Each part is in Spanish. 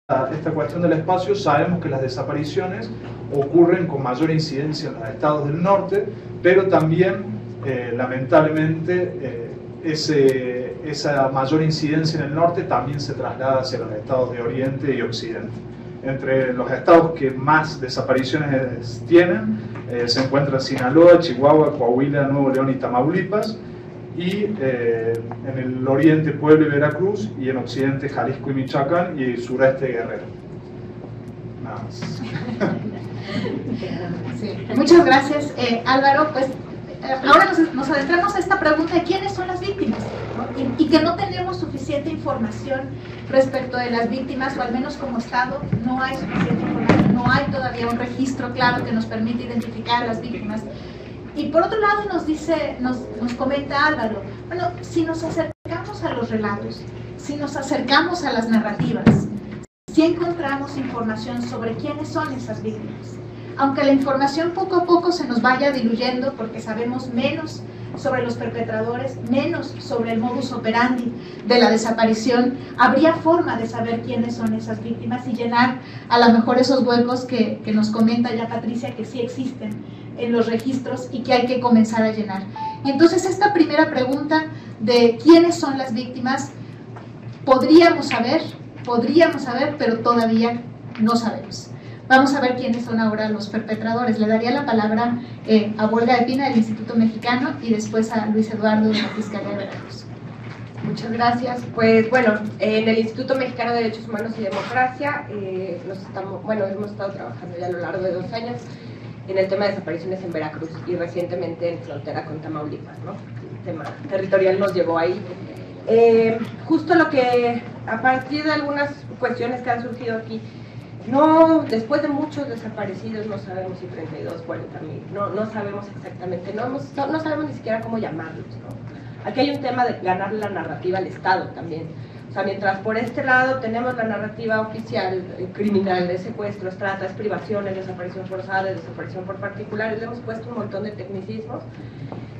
esta cuestión del espacio, sabemos que las desapariciones ocurren con mayor incidencia en los estados del norte, pero también, lamentablemente, esa mayor incidencia en el norte también se traslada hacia los estados de Oriente y Occidente. Entre los estados que más desapariciones tienen se encuentran Sinaloa, Chihuahua, Coahuila, Nuevo León y Tamaulipas, y en el oriente Puebla y Veracruz, y en occidente Jalisco y Michoacán, y sureste Guerrero. Nada más. Sí. Muchas gracias, Álvaro. Pues ahora nos adentramos a esta pregunta de quiénes son las víctimas, ¿no? Y que no tenemos suficiente información respecto de las víctimas, o al menos como Estado no hay suficiente información, no hay todavía un registro claro que nos permite identificar a las víctimas. Y por otro lado nos comenta Álvaro, bueno, si nos acercamos a los relatos, si nos acercamos a las narrativas, si encontramos información sobre quiénes son esas víctimas, aunque la información poco a poco se nos vaya diluyendo porque sabemos menos sobre los perpetradores, menos sobre el modus operandi de la desaparición, habría forma de saber quiénes son esas víctimas y llenar a lo mejor esos huecos que nos comenta ya Patricia, que sí existen en los registros y que hay que comenzar a llenar. Y entonces esta primera pregunta de quiénes son las víctimas, podríamos saber, pero todavía no sabemos. Vamos a ver quiénes son ahora los perpetradores. Le daría la palabra a Olga de Pina del Instituto Mexicano y después a Luis Eduardo de la Fiscalía de Veracruz. Muchas gracias. Pues bueno, en el Instituto Mexicano de Derechos Humanos y Democracia hemos estado trabajando ya a lo largo de 2 años en el tema de desapariciones en Veracruz y recientemente en frontera con Tamaulipas, ¿no? El tema territorial nos llevó ahí. Justo lo que, a partir de algunas cuestiones que han surgido aquí, después de muchos desaparecidos, no sabemos si 32, 40 mil, no sabemos exactamente, no sabemos ni siquiera cómo llamarlos, ¿no? Aquí hay un tema de ganar la narrativa al Estado también. O sea, mientras por este lado tenemos la narrativa oficial, criminal, de secuestros, tratas, privaciones, desaparición forzada, desaparición por particulares, le hemos puesto un montón de tecnicismos.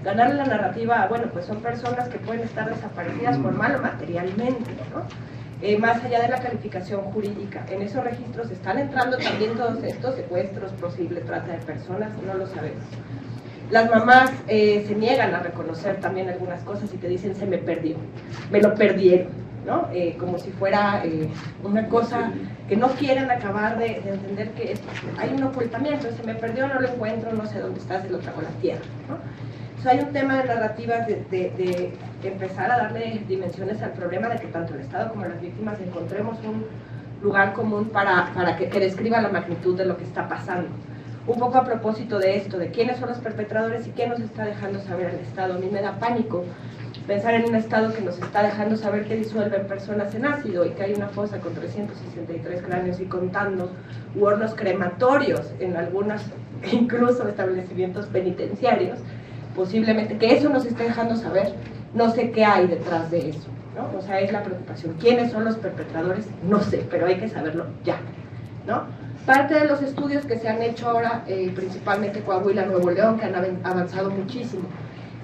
Ganar la narrativa, bueno, pues son personas que pueden estar desaparecidas formal o materialmente, ¿no? Más allá de la calificación jurídica, en esos registros están entrando también todos estos secuestros, posible trata de personas, no lo sabemos. Las mamás se niegan a reconocer también algunas cosas y te dicen se me perdió, me lo perdieron, ¿no? Como si fuera una cosa que no quieren acabar de entender que hay un ocultamiento, se me perdió, no lo encuentro, no sé dónde está, se lo trago la tierra, ¿no? Entonces hay un tema de narrativas de empezar a darle dimensiones al problema de que tanto el Estado como las víctimas encontremos un lugar común para que describa la magnitud de lo que está pasando. Un poco a propósito de esto, de quiénes son los perpetradores y qué nos está dejando saber el Estado. A mí me da pánico pensar en un Estado que nos está dejando saber que disuelven personas en ácido y que hay una fosa con 363 cráneos y contando, u hornos crematorios en algunos incluso establecimientos penitenciarios, posiblemente, que eso nos esté dejando saber, no sé qué hay detrás de eso, ¿no? O sea, es la preocupación. ¿Quiénes son los perpetradores? No sé, pero hay que saberlo ya, ¿no? Parte de los estudios que se han hecho ahora, principalmente Coahuila, Nuevo León, que han avanzado muchísimo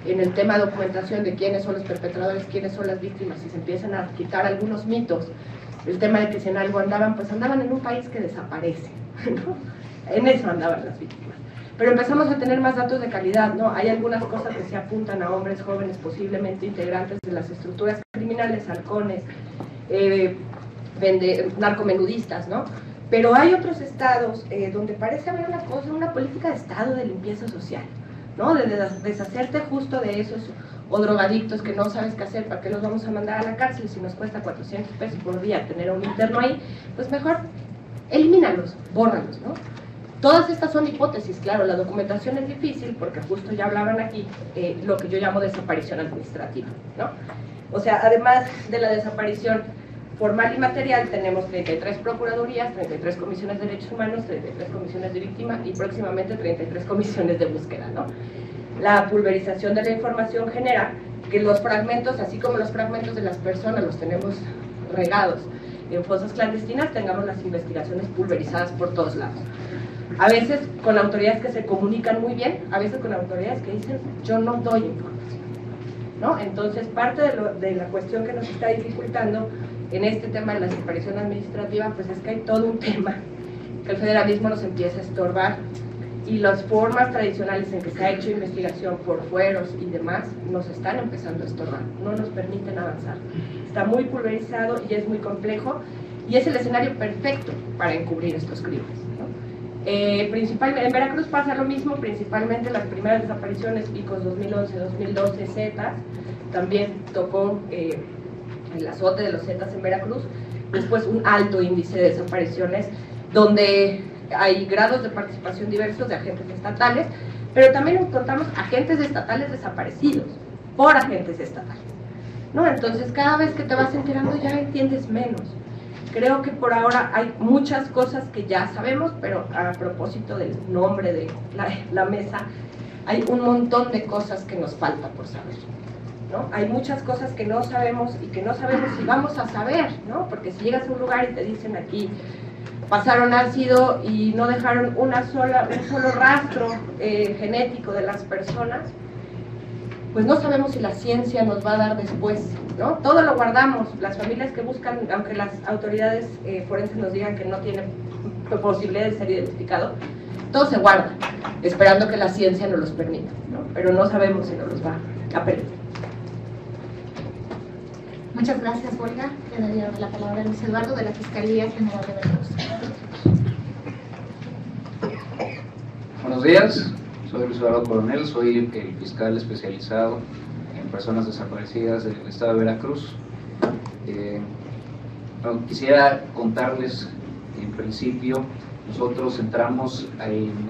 en el tema de documentación de quiénes son los perpetradores, quiénes son las víctimas, y se empiezan a quitar algunos mitos, el tema de que si en algo andaban, pues andaban en un país que desaparece, ¿no? En eso andaban las víctimas. Pero empezamos a tener más datos de calidad, ¿no? Hay algunas cosas que se apuntan a hombres jóvenes, posiblemente integrantes de las estructuras criminales, halcones, narcomenudistas, ¿no? Pero hay otros estados donde parece haber una política de estado de limpieza social, ¿no? De deshacerte justo de esos o drogadictos que no sabes qué hacer, ¿para qué los vamos a mandar a la cárcel si nos cuesta 400 pesos por día tener a un interno ahí? Pues mejor elimínalos, bórralos, ¿no? Todas estas son hipótesis, claro, la documentación es difícil porque justo ya hablaban aquí lo que yo llamo desaparición administrativa, ¿no? O sea, además de la desaparición formal y material, tenemos 33 procuradurías, 33 comisiones de derechos humanos, 33 comisiones de víctima y próximamente 33 comisiones de búsqueda, ¿no? La pulverización de la información genera que los fragmentos, así como los fragmentos de las personas los tenemos regados en fosas clandestinas, tengamos las investigaciones pulverizadas por todos lados. A veces con autoridades que se comunican muy bien, a veces con autoridades que dicen yo no doy información, ¿no? Entonces parte de la cuestión que nos está dificultando en este tema de la desaparición administrativa, pues es que hay todo un tema que el federalismo nos empieza a estorbar, y las formas tradicionales en que se ha hecho investigación por fueros y demás nos están empezando a estorbar, no nos permiten avanzar. Está muy pulverizado y es muy complejo, y es el escenario perfecto para encubrir estos crímenes, ¿no? En Veracruz pasa lo mismo, principalmente las primeras desapariciones, picos 2011, 2012, Zetas, también tocó el azote de los Zetas en Veracruz, después un alto índice de desapariciones, donde hay grados de participación diversos de agentes estatales, pero también encontramos agentes estatales desaparecidos por agentes estatales, ¿no? Entonces cada vez que te vas enterando ya entiendes menos. Creo que por ahora hay muchas cosas que ya sabemos, pero a propósito del nombre de la mesa, hay un montón de cosas que nos falta por saber, ¿no? Hay muchas cosas que no sabemos y que no sabemos si vamos a saber, ¿no? Porque si llegas a un lugar y te dicen aquí pasaron ácido y no dejaron un solo rastro genético de las personas, pues no sabemos si la ciencia nos va a dar después, ¿no? Todo lo guardamos, las familias que buscan, aunque las autoridades forenses nos digan que no tienen posibilidad de ser identificado, todo se guarda, esperando que la ciencia nos los permita, ¿no? Pero no sabemos si nos los va a permitir. Muchas gracias, Olga. Le daría la palabra a Luis Eduardo de la Fiscalía General de Veracruz. Buenos días, soy Luis Eduardo Coronel, soy el fiscal especializado en personas desaparecidas del estado de Veracruz. Quisiera contarles, en principio, nosotros entramos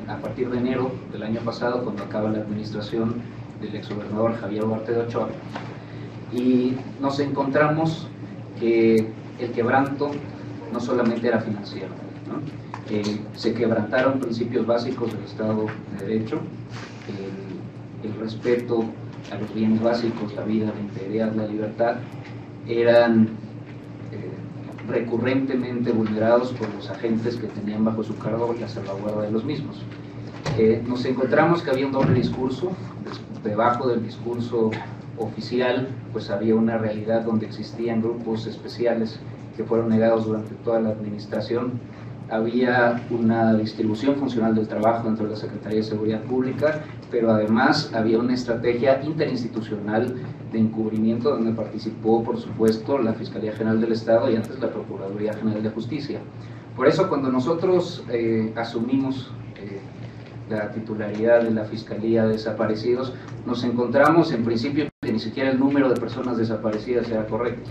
a partir de enero del año pasado, cuando acaba la administración del exgobernador Javier Duarte de Ochoa, y nos encontramos que el quebranto no solamente era financiero, ¿no? Se quebrantaron principios básicos del Estado de Derecho, el respeto a los bienes básicos, la vida, la integridad, la libertad, eran recurrentemente vulnerados por los agentes que tenían bajo su cargo la salvaguarda de los mismos. Nos encontramos que había un doble discurso. Debajo del discurso oficial pues había una realidad donde existían grupos especiales que fueron negados durante toda la administración. Había una distribución funcional del trabajo dentro de la Secretaría de Seguridad Pública, pero además había una estrategia interinstitucional de encubrimiento donde participó, por supuesto, la Fiscalía General del Estado y antes la Procuraduría General de Justicia. Por eso, cuando nosotros asumimos la titularidad de la Fiscalía de Desaparecidos, nos encontramos en principio que ni siquiera el número de personas desaparecidas era correcto.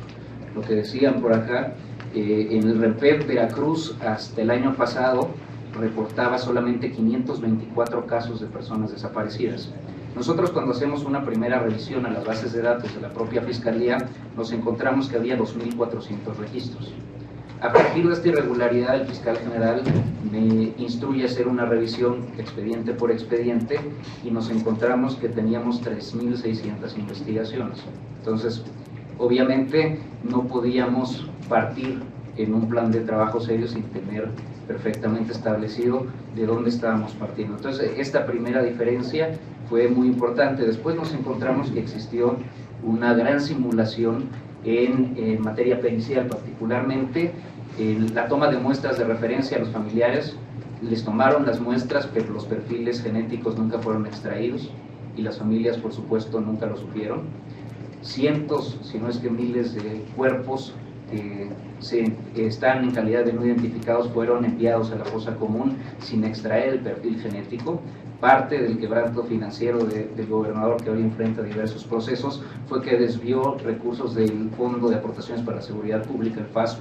Lo que decían por acá, en el RENPEP Veracruz hasta el año pasado reportaba solamente 524 casos de personas desaparecidas. Nosotros, cuando hacemos una primera revisión a las bases de datos de la propia Fiscalía, nos encontramos que había 2.400 registros. A partir de esta irregularidad, el fiscal general me instruye a hacer una revisión expediente por expediente y nos encontramos que teníamos 3.600 investigaciones. Entonces, obviamente no podíamos partir en un plan de trabajo serio sin tener perfectamente establecido de dónde estábamos partiendo. Entonces, esta primera diferencia fue muy importante. Después nos encontramos que existió una gran simulación en materia pericial, particularmente en la toma de muestras de referencia a los familiares. Les tomaron las muestras, pero los perfiles genéticos nunca fueron extraídos y las familias, por supuesto, nunca lo supieron. Cientos, si no es que miles de cuerpos que están en calidad de no identificados fueron enviados a la fosa común sin extraer el perfil genético. Parte del quebranto financiero del gobernador, que hoy enfrenta diversos procesos, fue que desvió recursos del Fondo de Aportaciones para la Seguridad Pública, el FASP,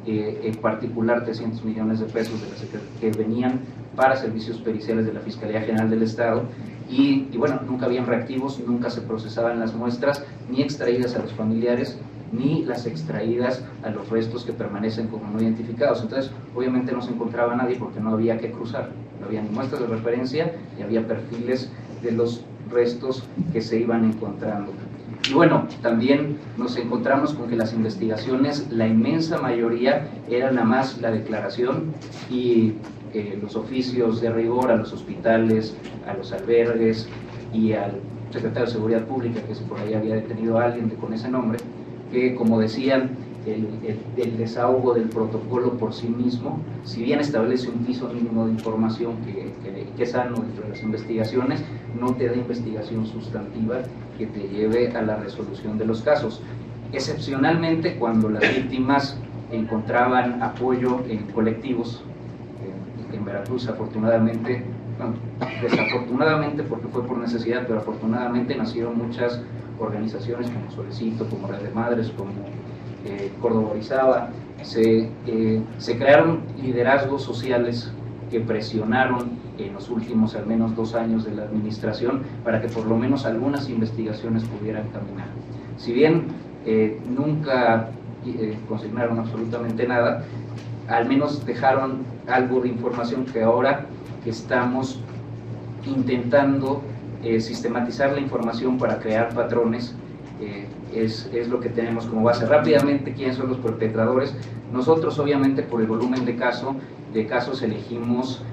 en particular 300 millones de pesos que venían para servicios periciales de la Fiscalía General del Estado, y bueno, nunca habían reactivos, nunca se procesaban las muestras, ni extraídas a los familiares, ni las extraídas a los restos que permanecen como no identificados. Entonces, obviamente no se encontraba nadie porque no había que cruzar, no había ni muestras de referencia y había perfiles de los restos que se iban encontrando. Y bueno, también nos encontramos con que las investigaciones, la inmensa mayoría, eran nada más la declaración y los oficios de rigor a los hospitales, a los albergues y al secretario de Seguridad Pública, que si por ahí había detenido a alguien con ese nombre, que, como decían, el desahogo del protocolo por sí mismo, si bien establece un piso mínimo de información que es sano dentro de las investigaciones, no te da investigación sustantiva que te lleve a la resolución de los casos. Excepcionalmente, cuando las víctimas encontraban apoyo en colectivos, en Veracruz afortunadamente, bueno, desafortunadamente porque fue por necesidad, pero afortunadamente nacieron muchas organizaciones como Solecito, como Red de Madres, como Córdoba Orizaba. Se crearon liderazgos sociales que presionaron en los últimos al menos 2 años de la administración para que por lo menos algunas investigaciones pudieran caminar. Si bien nunca consignaron absolutamente nada, al menos dejaron algo de información que ahora estamos intentando sistematizar la información para crear patrones. Es lo que tenemos como base. Rápidamente, ¿quiénes son los perpetradores? Nosotros, obviamente, por el volumen de casos elegimos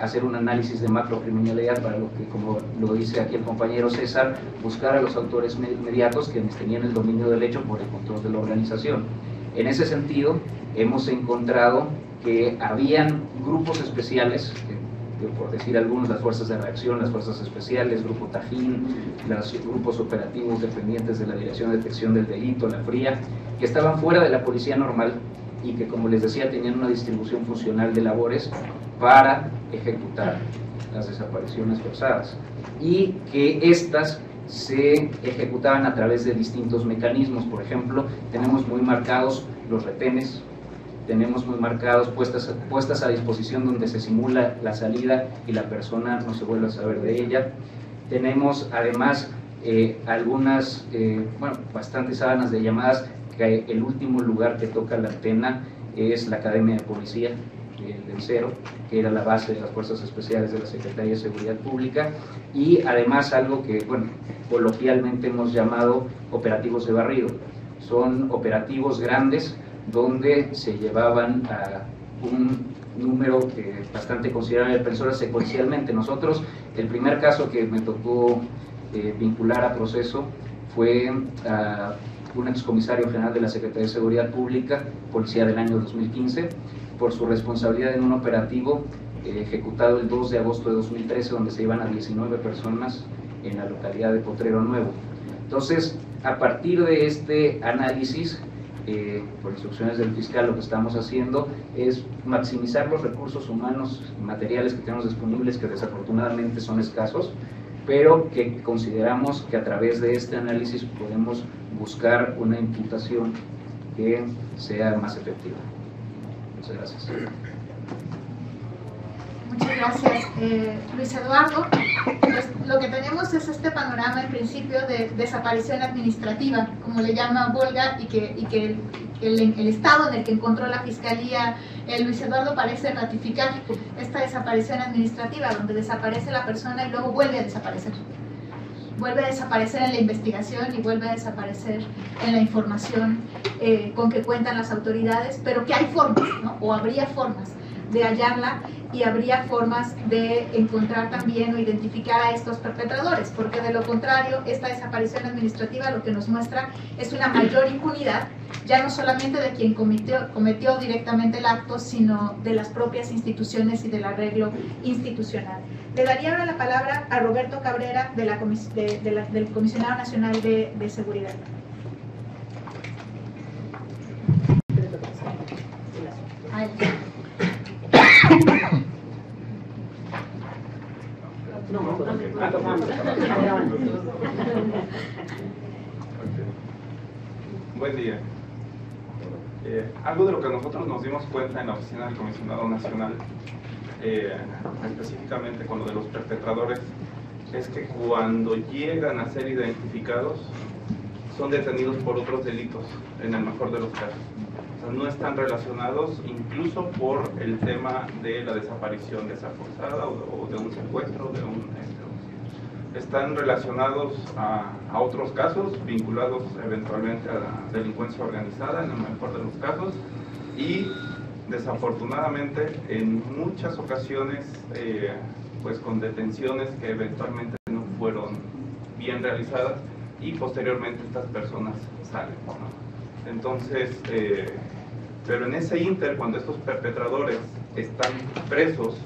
hacer un análisis de macrocriminalidad para lo que, como lo dice aquí el compañero César, buscar a los autores inmediatos quienes tenían el dominio del hecho por el control de la organización. En ese sentido, hemos encontrado que habían grupos especiales, por decir algunos, las fuerzas de reacción, las fuerzas especiales, Grupo Tajín, los grupos operativos dependientes de la Dirección de Detección del Delito, la FRIA, que estaban fuera de la policía normal y que, como les decía, tenían una distribución funcional de labores para ejecutar las desapariciones forzadas, y que estas se ejecutaban a través de distintos mecanismos. Por ejemplo, tenemos muy marcados los retenes, tenemos muy marcados puestas a disposición donde se simula la salida y la persona no se vuelve a saber de ella. Tenemos además algunas, bastantes sábanas de llamadas, que el último lugar que toca la antena es la Academia de Policía del Cero, que era la base de las Fuerzas Especiales de la Secretaría de Seguridad Pública, y además algo que, coloquialmente hemos llamado operativos de barrido. Son operativos grandes donde se llevaban a un número bastante considerable de personas secuencialmente. Nosotros, el primer caso que me tocó vincular a proceso fue a un excomisario general de la Secretaría de Seguridad Pública, policía del año 2015, por su responsabilidad en un operativo ejecutado el 2 de agosto de 2013, donde se iban a 19 personas en la localidad de Potrero Nuevo. Entonces, a partir de este análisis, por instrucciones del fiscal, lo que estamos haciendo es maximizar los recursos humanos y materiales que tenemos disponibles, que desafortunadamente son escasos, pero que consideramos que a través de este análisis podemos buscar una imputación que sea más efectiva. Muchas gracias. Muchas gracias, Luis Eduardo. Pues, lo que tenemos es este panorama, en principio, de desaparición administrativa, como le llama Volga, y que el estado en el que encontró la Fiscalía, Luis Eduardo, parece ratificar esta desaparición administrativa, donde desaparece la persona y luego vuelve a desaparecer. Vuelve a desaparecer en la investigación y vuelve a desaparecer en la información con que cuentan las autoridades, pero que hay formas, ¿no? O habría formas de hallarla, y habría formas de encontrar también o identificar a estos perpetradores, porque de lo contrario, esta desaparición administrativa lo que nos muestra es una mayor impunidad, ya no solamente de quien cometió directamente el acto, sino de las propias instituciones y del arreglo institucional. Le daría ahora la palabra a Roberto Cabrera, del Comisionado Nacional de Seguridad. Buen día. Algo de lo que nosotros nos dimos cuenta en la oficina del Comisionado Nacional, específicamente con lo de los perpetradores, es que cuando llegan a ser identificados son detenidos por otros delitos, en el mejor de los casos. O sea, no están relacionados incluso por el tema de la desaparición de esa forzada o de un secuestro, están relacionados a otros casos, vinculados eventualmente a la delincuencia organizada, en el mejor de los casos, y desafortunadamente en muchas ocasiones pues con detenciones que eventualmente no fueron bien realizadas, y posteriormente estas personas salen, ¿no? Entonces, pero en ese ínter, cuando estos perpetradores están presos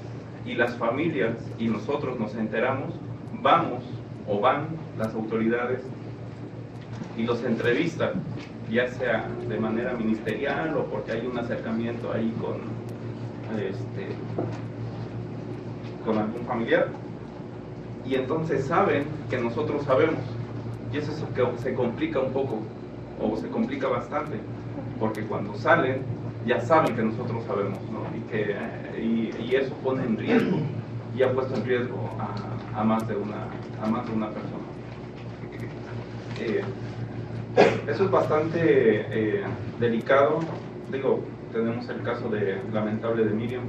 y las familias y nosotros nos enteramos, van las autoridades y los entrevistan, ya sea de manera ministerial o porque hay un acercamiento ahí con algún familiar, y entonces saben que nosotros sabemos, y eso es lo que se complica un poco, o se complica bastante, porque cuando salen ya saben que nosotros sabemos, ¿no? Y eso pone en riesgo, y ha puesto en riesgo a más de una persona. Eso es bastante delicado. Digo, tenemos el caso lamentable de Miriam,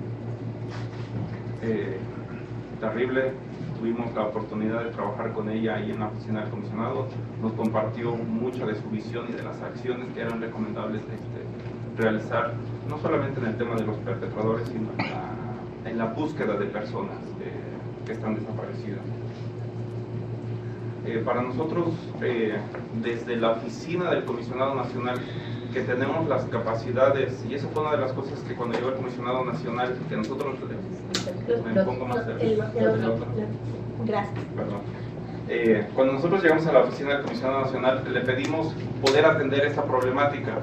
terrible. Tuvimos la oportunidad de trabajar con ella ahí en la oficina del comisionado. Nos compartió mucha de su visión y de las acciones que eran recomendables realizar, no solamente en el tema de los perpetradores, sino en la búsqueda de personas que están desaparecidas. Para nosotros, desde la oficina del Comisionado Nacional, que tenemos las capacidades, y eso fue una de las cosas que cuando llegó el Comisionado Nacional, que nosotros, me pongo más cerca, gracias. Perdón. Cuando nosotros llegamos a la oficina del Comisionado Nacional, le pedimos poder atender esta problemática,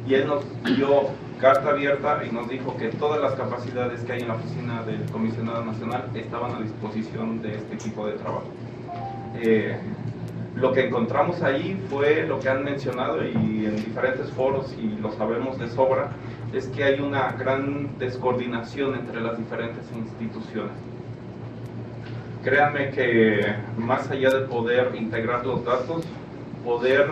y él nos dio carta abierta y nos dijo que todas las capacidades que hay en la oficina del Comisionado Nacional estaban a disposición de este equipo de trabajo. Lo que encontramos ahí fue lo que han mencionado y en diferentes foros, y lo sabemos de sobra, es que hay una gran descoordinación entre las diferentes instituciones. Créanme que más allá de poder integrar los datos, poder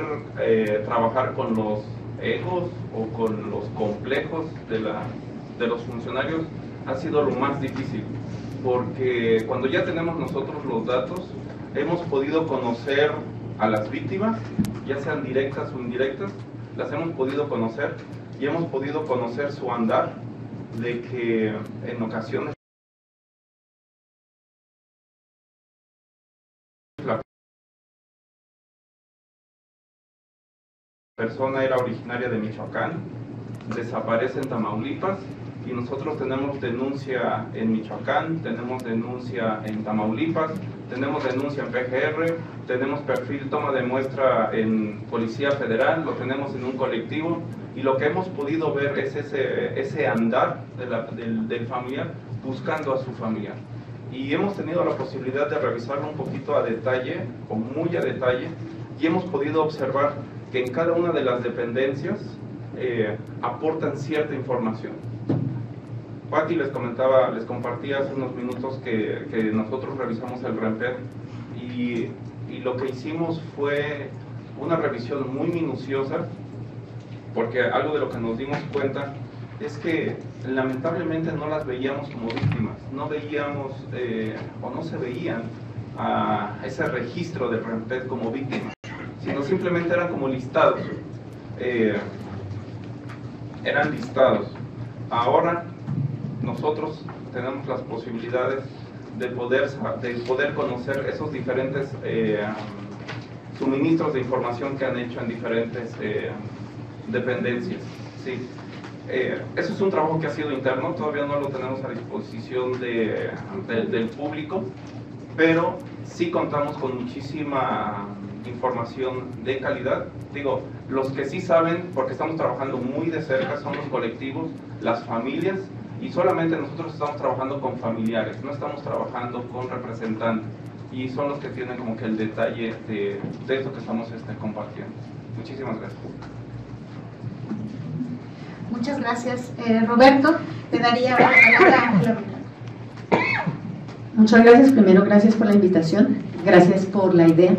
trabajar con los egos o con los complejos de los funcionarios ha sido lo más difícil, porque cuando ya tenemos nosotros los datos, hemos podido conocer a las víctimas, ya sean directas o indirectas, las hemos podido conocer y hemos podido conocer su andar, de que en ocasiones la persona era originaria de Michoacán, desaparece en Tamaulipas, y nosotros tenemos denuncia en Michoacán, tenemos denuncia en Tamaulipas, tenemos denuncia en PGR, tenemos perfil toma de muestra en Policía Federal, lo tenemos en un colectivo, y lo que hemos podido ver es ese andar del familiar buscando a su familiar. Y hemos tenido la posibilidad de revisarlo un poquito a detalle, o muy a detalle, y hemos podido observar que en cada una de las dependencias aportan cierta información. Pati les compartía hace unos minutos que nosotros revisamos el REMPED, y lo que hicimos fue una revisión muy minuciosa, porque algo de lo que nos dimos cuenta es que lamentablemente no las veíamos como víctimas, no veíamos o no se veían a ese registro del REMPED como víctimas, sino simplemente eran como listados, eran listados. Ahora nosotros tenemos las posibilidades de poder conocer esos diferentes suministros de información que han hecho en diferentes dependencias. ¿Sí? Eso es un trabajo que ha sido interno, todavía no lo tenemos a disposición del público, pero sí contamos con muchísima información de calidad. Digo, los que sí saben, porque estamos trabajando muy de cerca, son los colectivos, las familias, y solamente nosotros estamos trabajando con familiares, no estamos trabajando con representantes, y son los que tienen como que el detalle de esto que estamos compartiendo. Muchísimas gracias. Muchas gracias, Roberto. Te daría la palabra. Muchas gracias. Primero, gracias por la invitación, gracias por la idea.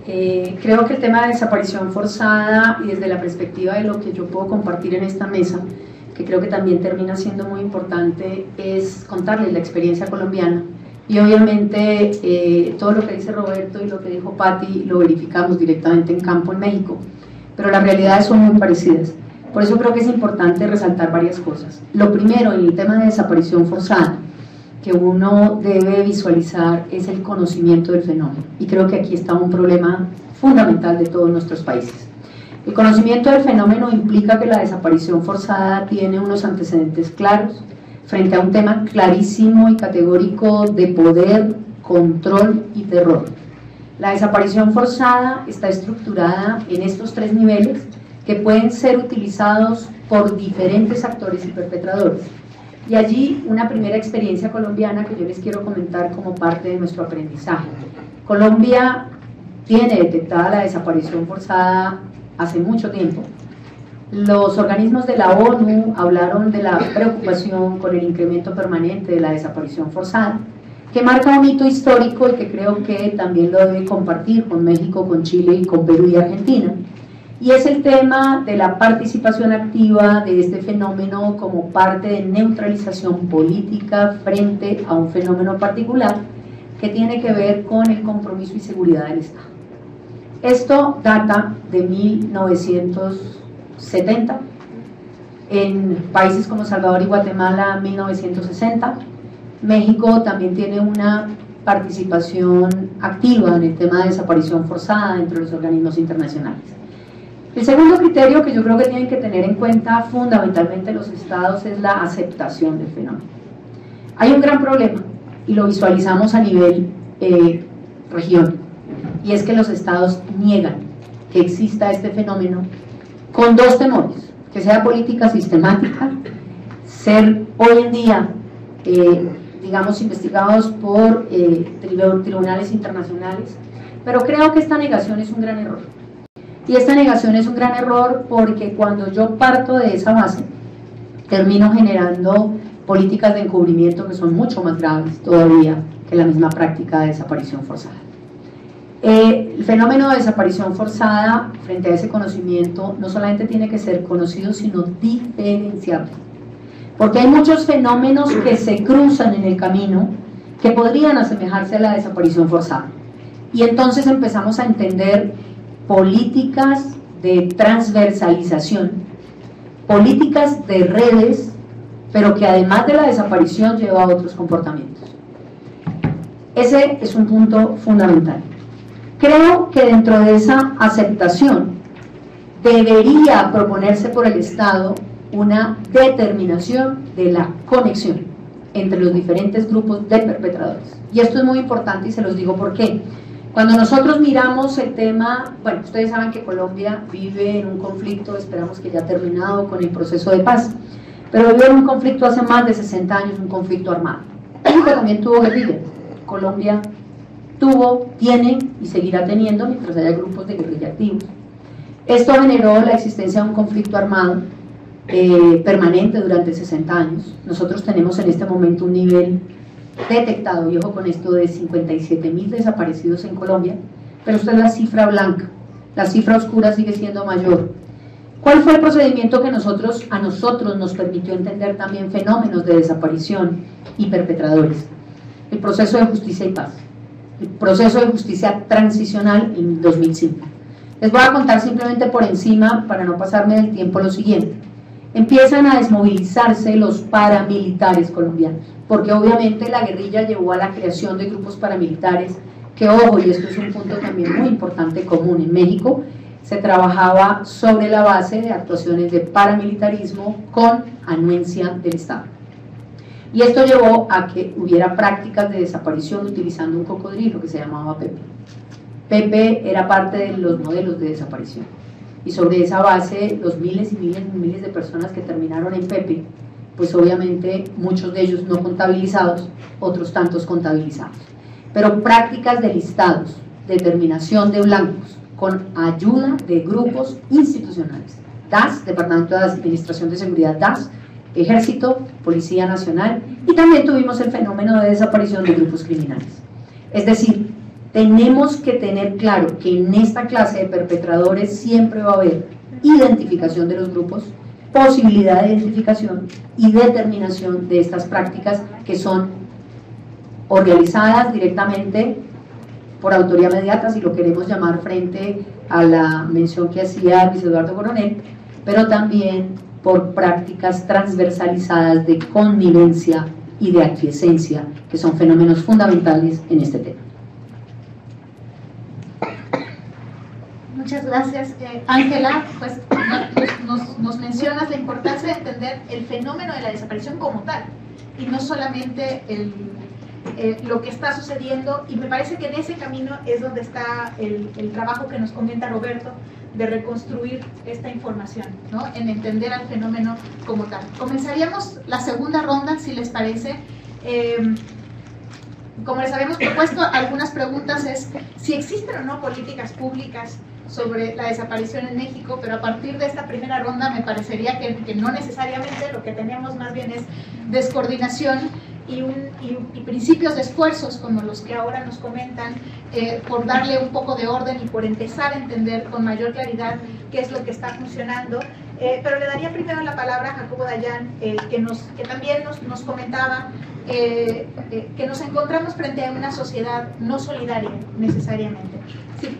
Creo que el tema de desaparición forzada, y desde la perspectiva de lo que yo puedo compartir en esta mesa, que creo que también termina siendo muy importante, es contarles la experiencia colombiana. Y obviamente todo lo que dice Roberto y lo que dijo Patti lo verificamos directamente en campo en México, pero las realidades son muy parecidas. Por eso creo que es importante resaltar varias cosas. Lo primero, en el tema de desaparición forzada, que uno debe visualizar es el conocimiento del fenómeno, y creo que aquí está un problema fundamental de todos nuestros países. El conocimiento del fenómeno implica que la desaparición forzada tiene unos antecedentes claros frente a un tema clarísimo y categórico de poder, control y terror. La desaparición forzada está estructurada en estos 3 niveles que pueden ser utilizados por diferentes actores y perpetradores. Y allí una primera experiencia colombiana que yo les quiero comentar como parte de nuestro aprendizaje. Colombia tiene detectada la desaparición forzada hace mucho tiempo. Los organismos de la ONU hablaron de la preocupación con el incremento permanente de la desaparición forzada, que marca un hito histórico y que creo que también lo debe compartir con México, con Chile y con Perú y Argentina. Y es el tema de la participación activa de este fenómeno como parte de neutralización política frente a un fenómeno particular que tiene que ver con el compromiso y seguridad del Estado. Esto data de 1970, en países como Salvador y Guatemala 1960, México también tiene una participación activa en el tema de desaparición forzada entre los organismos internacionales. El segundo criterio que yo creo que tienen que tener en cuenta fundamentalmente los estados es la aceptación del fenómeno. Hay un gran problema y lo visualizamos a nivel región, y es que los estados niegan que exista este fenómeno con 2 temores: que sea política sistemática, ser hoy en día digamos investigados por tribunales internacionales, pero creo que esta negación es un gran error. Y esta negación es un gran error porque cuando yo parto de esa base, termino generando políticas de encubrimiento que son mucho más graves todavía que la misma práctica de desaparición forzada. El fenómeno de desaparición forzada, frente a ese conocimiento, no solamente tiene que ser conocido, sino diferenciable. Porque hay muchos fenómenos que se cruzan en el camino que podrían asemejarse a la desaparición forzada. Y entonces empezamos a entender políticas de transversalización, políticas de redes, pero que además de la desaparición lleva a otros comportamientos. Ese es un punto fundamental. Creo que dentro de esa aceptación debería proponerse por el Estado una determinación de la conexión entre los diferentes grupos de perpetradores. Y esto es muy importante y se los digo por qué. Cuando nosotros miramos el tema, bueno, ustedes saben que Colombia vive en un conflicto, esperamos que ya terminado con el proceso de paz, pero vive en un conflicto hace más de 60 años, un conflicto armado. México también tuvo guerrilla, Colombia tuvo, tiene y seguirá teniendo mientras haya grupos de guerrilla activos. Esto generó la existencia de un conflicto armado permanente durante 60 años. Nosotros tenemos en este momento un nivel detectado, y ojo con esto, de 57.000 desaparecidos en Colombia, pero esta es la cifra blanca, la cifra oscura sigue siendo mayor. ¿Cuál fue el procedimiento que a nosotros nos permitió entender también fenómenos de desaparición y perpetradores? El proceso de justicia y paz, el proceso de justicia transicional en 2005. Les voy a contar simplemente por encima, para no pasarme del tiempo, lo siguiente. Empiezan a desmovilizarse los paramilitares colombianos, porque obviamente la guerrilla llevó a la creación de grupos paramilitares que, ojo, y esto es un punto también muy importante común en México, se trabajaba sobre la base de actuaciones de paramilitarismo con anuencia del Estado. Y esto llevó a que hubiera prácticas de desaparición utilizando un cocodrilo que se llamaba Pepe. Pepe era parte de los modelos de desaparición. Y sobre esa base, los miles y miles y miles de personas que terminaron en Pepe, pues obviamente muchos de ellos no contabilizados, otros tantos contabilizados. Pero prácticas de listados, determinación de blancos, con ayuda de grupos institucionales, DAS, Departamento de Administración de Seguridad DAS, Ejército, Policía Nacional, y también tuvimos el fenómeno de desaparición de grupos criminales. Es decir, tenemos que tener claro que en esta clase de perpetradores siempre va a haber identificación de los grupos, posibilidad de identificación y determinación de estas prácticas que son o realizadas directamente por autoría mediata, si lo queremos llamar, frente a la mención que hacía Luis Eduardo Coronel, pero también por prácticas transversalizadas de connivencia y de aquiescencia, que son fenómenos fundamentales en este tema. Muchas gracias. Ángela, pues nos mencionas la importancia de entender el fenómeno de la desaparición como tal y no solamente lo que está sucediendo, y me parece que en ese camino es donde está el trabajo que nos comenta Roberto de reconstruir esta información, ¿no? En entender al fenómeno como tal. Comenzaríamos la segunda ronda, si les parece. Como les habíamos propuesto, algunas preguntas es si existen o no políticas públicas sobre la desaparición en México, pero a partir de esta primera ronda me parecería que no necesariamente, lo que tenemos más bien es descoordinación y principios de esfuerzos como los que ahora nos comentan, por darle un poco de orden y por empezar a entender con mayor claridad qué es lo que está funcionando. Pero le daría primero la palabra a Jacobo Dayan, que también nos comentaba que nos encontramos frente a una sociedad no solidaria necesariamente. Sí,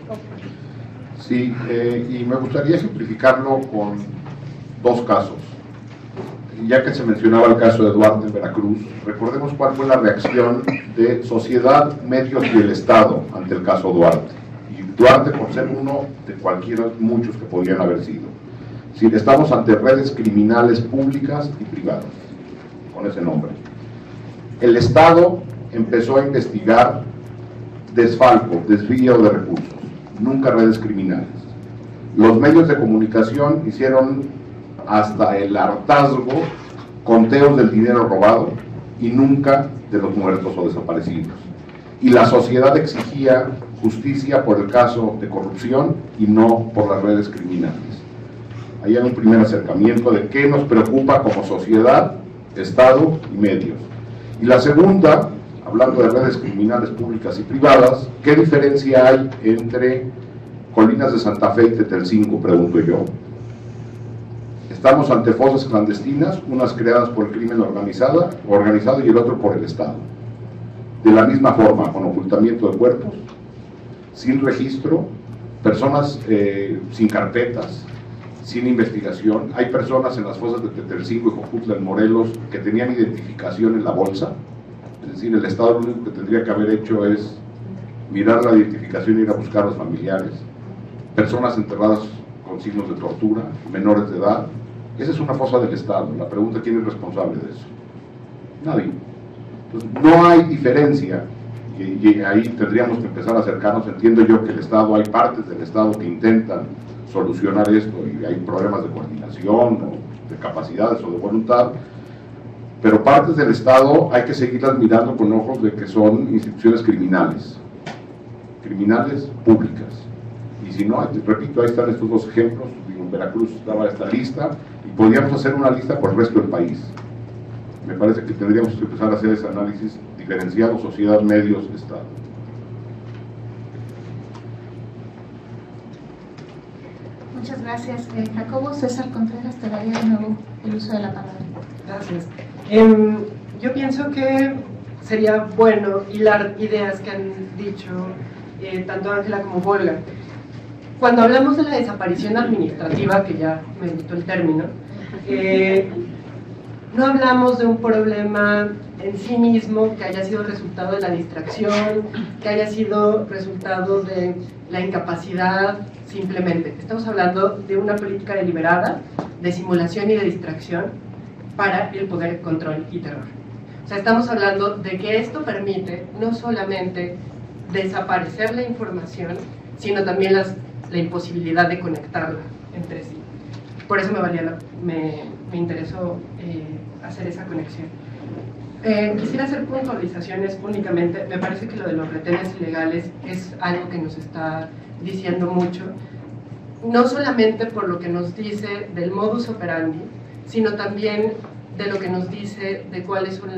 sí, y me gustaría simplificarlo con dos casos. Ya que se mencionaba el caso de Duarte en Veracruz, recordemos cuál fue la reacción de sociedad, medios y el Estado ante el caso Duarte. Y Duarte por ser uno de cualquiera, muchos que podrían haber sido. Si estamos ante redes criminales públicas y privadas, con ese nombre. El Estado empezó a investigar desfalco, desvío de recursos, nunca redes criminales. Los medios de comunicación hicieron hasta el hartazgo conteos del dinero robado y nunca de los muertos o desaparecidos. Y la sociedad exigía justicia por el caso de corrupción y no por las redes criminales. Ahí hay un primer acercamiento de qué nos preocupa como sociedad, Estado y medios. Y la segunda, hablando de redes criminales públicas y privadas, ¿qué diferencia hay entre Colinas de Santa Fe y Tetelcingo?, pregunto yo. Estamos ante fosas clandestinas, unas creadas por el crimen organizado y el otro por el Estado. De la misma forma, con ocultamiento de cuerpos, sin registro, personas sin carpetas, sin investigación. Hay personas en las fosas de Tetelcingo y Jojutla en Morelos que tenían identificación en la bolsa. Es decir, el Estado lo único que tendría que haber hecho es mirar la identificación e ir a buscar a los familiares. Personas enterradas con signos de tortura, menores de edad. Esa es una fosa del Estado. La pregunta, ¿quién es responsable de eso? Nadie. Entonces, no hay diferencia, y ahí tendríamos que empezar a acercarnos. Entiendo yo que el Estado, hay partes del Estado que intentan solucionar esto, y hay problemas de coordinación, o de capacidades, o de voluntad, pero partes del Estado hay que seguirlas mirando con ojos de que son instituciones criminales públicas. Y si no, repito, ahí están estos dos ejemplos. En Veracruz daba esta lista, y podríamos hacer una lista por el resto del país. Me parece que tendríamos que empezar a hacer ese análisis diferenciado, sociedad, medios, Estado. muchas gracias. Jacobo. César Contreras, te daría de nuevo el uso de la palabra. Gracias. Yo pienso que sería bueno hilar ideas que han dicho tanto Ángela como Volga. Cuando hablamos de la desaparición administrativa, que ya me gustó el término, no hablamos de un problema en sí mismo que haya sido resultado de la distracción, que haya sido resultado de la incapacidad, simplemente. Estamos hablando de una política deliberada de simulación y de distracción para el poder, control y terror. O sea, estamos hablando de que esto permite no solamente desaparecer la información, sino también la imposibilidad de conectarla entre sí. Por eso me interesó hacer esa conexión. Quisiera hacer puntualizaciones únicamente. Me parece que lo de los retenes ilegales es algo que nos está diciendo mucho, no solamente por lo que nos dice del modus operandi, sino también de lo que nos dice de cuáles son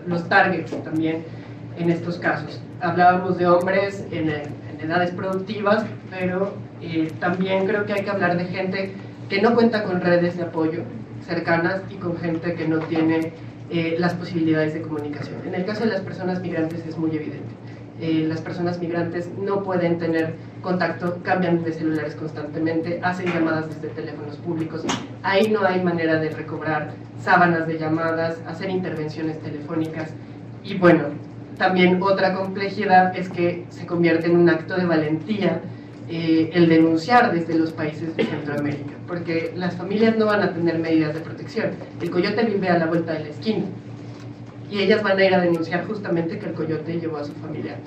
los targets también en estos casos. Hablábamos de hombres en edades productivas, pero también creo que hay que hablar de gente que no cuenta con redes de apoyo cercanas y con gente que no tiene las posibilidades de comunicación. En el caso de las personas migrantes es muy evidente. Las personas migrantes no pueden tener contacto, cambian de celulares constantemente, hacen llamadas desde teléfonos públicos. Ahí no hay manera de recobrar sábanas de llamadas, hacer intervenciones telefónicas. Y bueno, también otra complejidad es que se convierte en un acto de valentía el denunciar desde los países de Centroamérica, porque las familias no van a tener medidas de protección. El coyote vive a la vuelta de la esquina y ellas van a ir a denunciar justamente que el coyote llevó a su familia.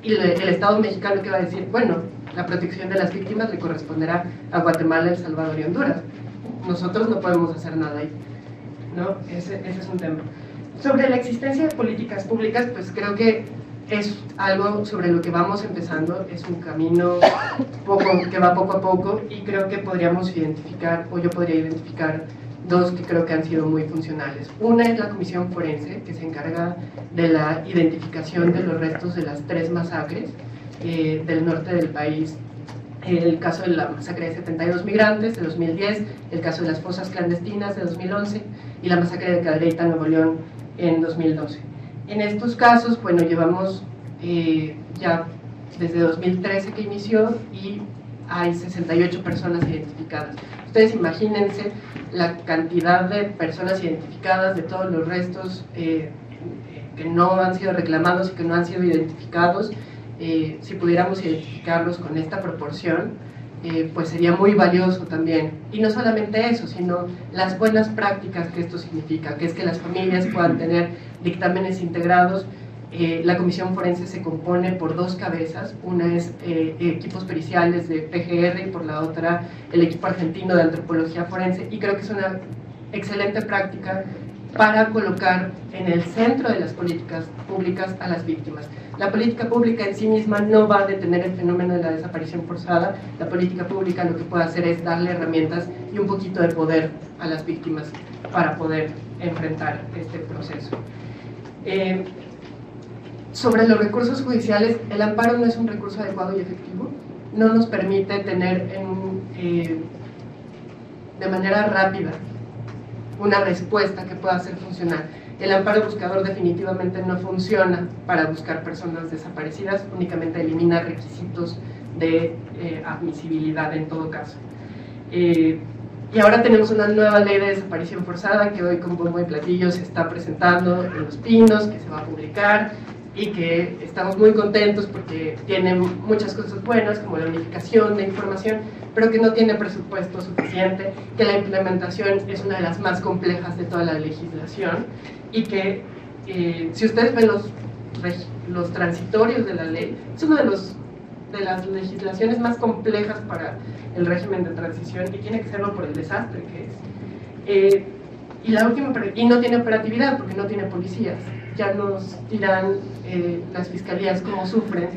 Y el Estado mexicano, que va a decir, bueno, la protección de las víctimas le corresponderá a Guatemala, El Salvador y Honduras. Nosotros no podemos hacer nada ahí, ¿no? Ese es un tema. Sobre la existencia de políticas públicas, pues creo que es algo sobre lo que vamos empezando, es un camino que va poco a poco, y creo que podríamos identificar, o yo podría identificar, dos que creo que han sido muy funcionales. Una es la Comisión Forense, que se encarga de la identificación de los restos de las 3 masacres del norte del país. El caso de la masacre de 72 migrantes de 2010, el caso de las fosas clandestinas de 2011 y la masacre de Cadereyta, Nuevo León, en 2012. En estos casos, bueno, llevamos ya desde 2013 que inició y hay 68 personas identificadas. Ustedes imagínense la cantidad de personas identificadas, de todos los restos que no han sido reclamados y que no han sido identificados. Si pudiéramos identificarlos con esta proporción, pues sería muy valioso también. Y no solamente eso, sino las buenas prácticas que esto significa, que es que las familias puedan tener dictámenes integrados. La Comisión Forense se compone por 2 cabezas, una es equipos periciales de PGR y por la otra el equipo argentino de antropología forense, y creo que es una excelente práctica para colocar en el centro de las políticas públicas a las víctimas. La política pública en sí misma no va a detener el fenómeno de la desaparición forzada. La política pública lo que puede hacer es darle herramientas y un poquito de poder a las víctimas para poder enfrentar este proceso. Sobre los recursos judiciales, el amparo no es un recurso adecuado y efectivo. No nos permite tener de manera rápida una respuesta que pueda ser funcional. El amparo buscador definitivamente no funciona para buscar personas desaparecidas, únicamente elimina requisitos de admisibilidad en todo caso. Y ahora tenemos una nueva ley de desaparición forzada que hoy con bombo y platillo se está presentando en Los Pinos, que se va a publicar y que estamos muy contentos porque tiene muchas cosas buenas, como la unificación de información, pero que no tiene presupuesto suficiente, que la implementación es una de las más complejas de toda la legislación, y que si ustedes ven los transitorios de la ley, es una de las legislaciones más complejas para el régimen de transición, y tiene que serlo por el desastre que es. Y no tiene operatividad porque no tiene policías. Ya nos dirán las fiscalías cómo sufren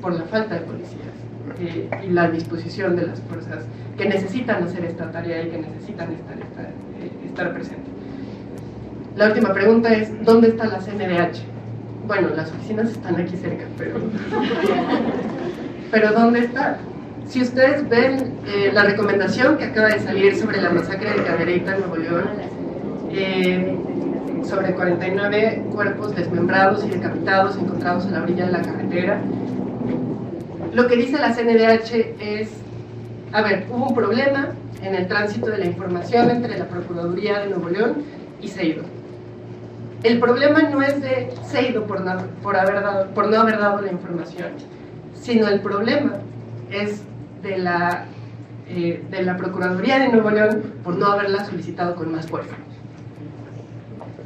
por la falta de policías y la disposición de las fuerzas que necesitan hacer esta tarea y que necesitan estar presentes. La última pregunta es, ¿dónde está la CNDH? Bueno, las oficinas están aquí cerca, pero ¿dónde está? Si ustedes ven la recomendación que acaba de salir sobre la masacre de Cadereyta, Nuevo León, sobre 49 cuerpos desmembrados y decapitados encontrados a la orilla de la carretera, lo que dice la CNDH es, a ver, hubo un problema en el tránsito de la información entre la Procuraduría de Nuevo León y Seido. El problema no es de Seido por no haber dado la información, sino el problema es de la Procuraduría de Nuevo León por no haberla solicitado con más fuerza.